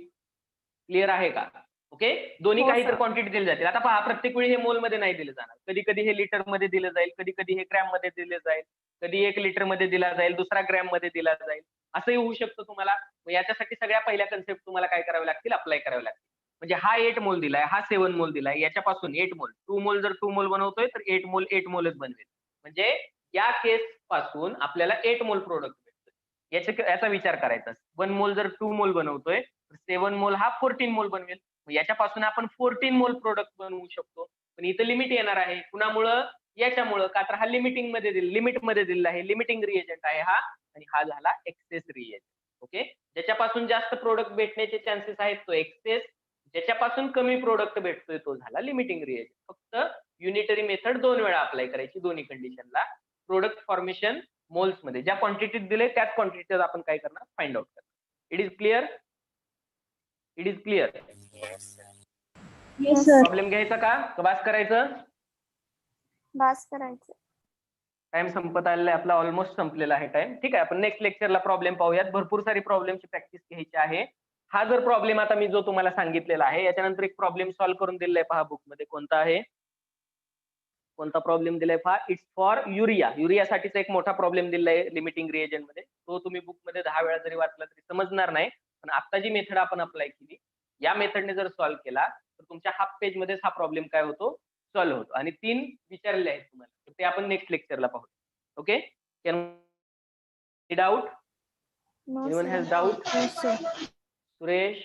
क्लिअर आहे का. ओके, दोन्ही हो, काही तर सर. क्वांटिटी दिली जातील. आता पहा, प्रत्येक वेळी हे मोल मध्ये नाही दिले जाणार, कधी कधी हे लिटर मध्ये दिलं जाईल, कधी कधी हे ग्रॅम मध्ये दिले जाईल, कधी 1 लिटर मध्ये दिला जाईल, दुसरा ग्रॅम मध्ये दिला जाईल, असंही होऊ शकतं तुम्हाला. याच्यासाठी सगळ्या पहिल्या कन्सेप्ट तुम्हाला काय करावे लागतील, अप्लाय करावे लागतील. म्हणजे हा 8 मोल दिलाय, हा 7 मोल दिलाय, याच्यापासून 8 मोल, 2 मोल जर 2 मोल बनवतोय तर 8 मोल 8 मोलच बनवेल. म्हणजे या केस पासून आपल्याला 8 मोल प्रोडक्ट भेटतोय. याचा विचार करायचा, 1 मोल जर 2 मोल बनवतोय तर 7 मोल हा 14 मोल बनवेल. याच्यापासून आपण 14 मोल प्रोडक्ट बनवू शकतो. पण इथं लिमिट येणार आहे, कुणामुळं, याच्यामुळं, का तर हा लिमिटिंग मध्ये लिमिट मध्ये दिलेला आहे, लिमिटिंग रिएजंट आहे हा, आणि हा झाला एक्सेस रिएजंट. ओके, ज्याच्यापासून जास्त प्रोडक्ट भेटण्याचे चान्सेस आहेत तो एक्सेस, ज्याच्यापासून कमी प्रोडक्ट भेटतोय तो झाला लिमिटिंग रिएजंट. फक्त युनिटरी मेथड 2 वेळा अप्लाय करायची दोन्ही कंडिशनला. प्रोडक्ट फॉर्मेशन मोल्स मध्ये ज्या क्वांटिटीत दिले त्याच क्वांटिटीत आपण काय करणार, फाइंड आउट करणार. It is clear, it is clear. Yes sir. Problem घ्यायचा का बास करायचं, बास करायचं. टाइम संपत आलेला आहे आपला, ऑलमोस्ट संपलेला आहे टाइम. ठीक आहे, आपण नेक्स्ट लेक्चरला प्रॉब्लेम पाहूयात. भरपूर सारी प्रॉब्लेमची प्रॅक्टिस घ्यायची आहे. हा जर प्रॉब्लेम आता मी जो तुम्हाला सांगितलेला आहे याच्यानंतर एक प्रॉब्लेम सॉल्व्ह करून दिलेला आहे पहा बुक मध्ये, कोणता आहे, कोणता प्रॉब्लेम दिलाय पहा, इट्स फॉर युरिया. युरियासाठीचा एक मोठा प्रॉब्लेम दिलाय लिमिटिंग रिएजंट मध्ये, तो तुम्ही बुक मध्ये 10 वेळा जरी वाचला तरी समजणार नाही. पण आता जी मेथड आपण अप्लाय केली, या मेथडने जर सॉल्व्ह केला तर तुमच्या हाफ पेज मध्येच हा प्रॉब्लेम काय होतो, सॉल्व्ह होतो. आणि 3 विचारले आहेत तुम्हाला, तर ते आपण नेक्स्ट लेक्चरला पाहू. Okay, can doubt, no anyone sir. Has doubt. हो सर. सुरेश,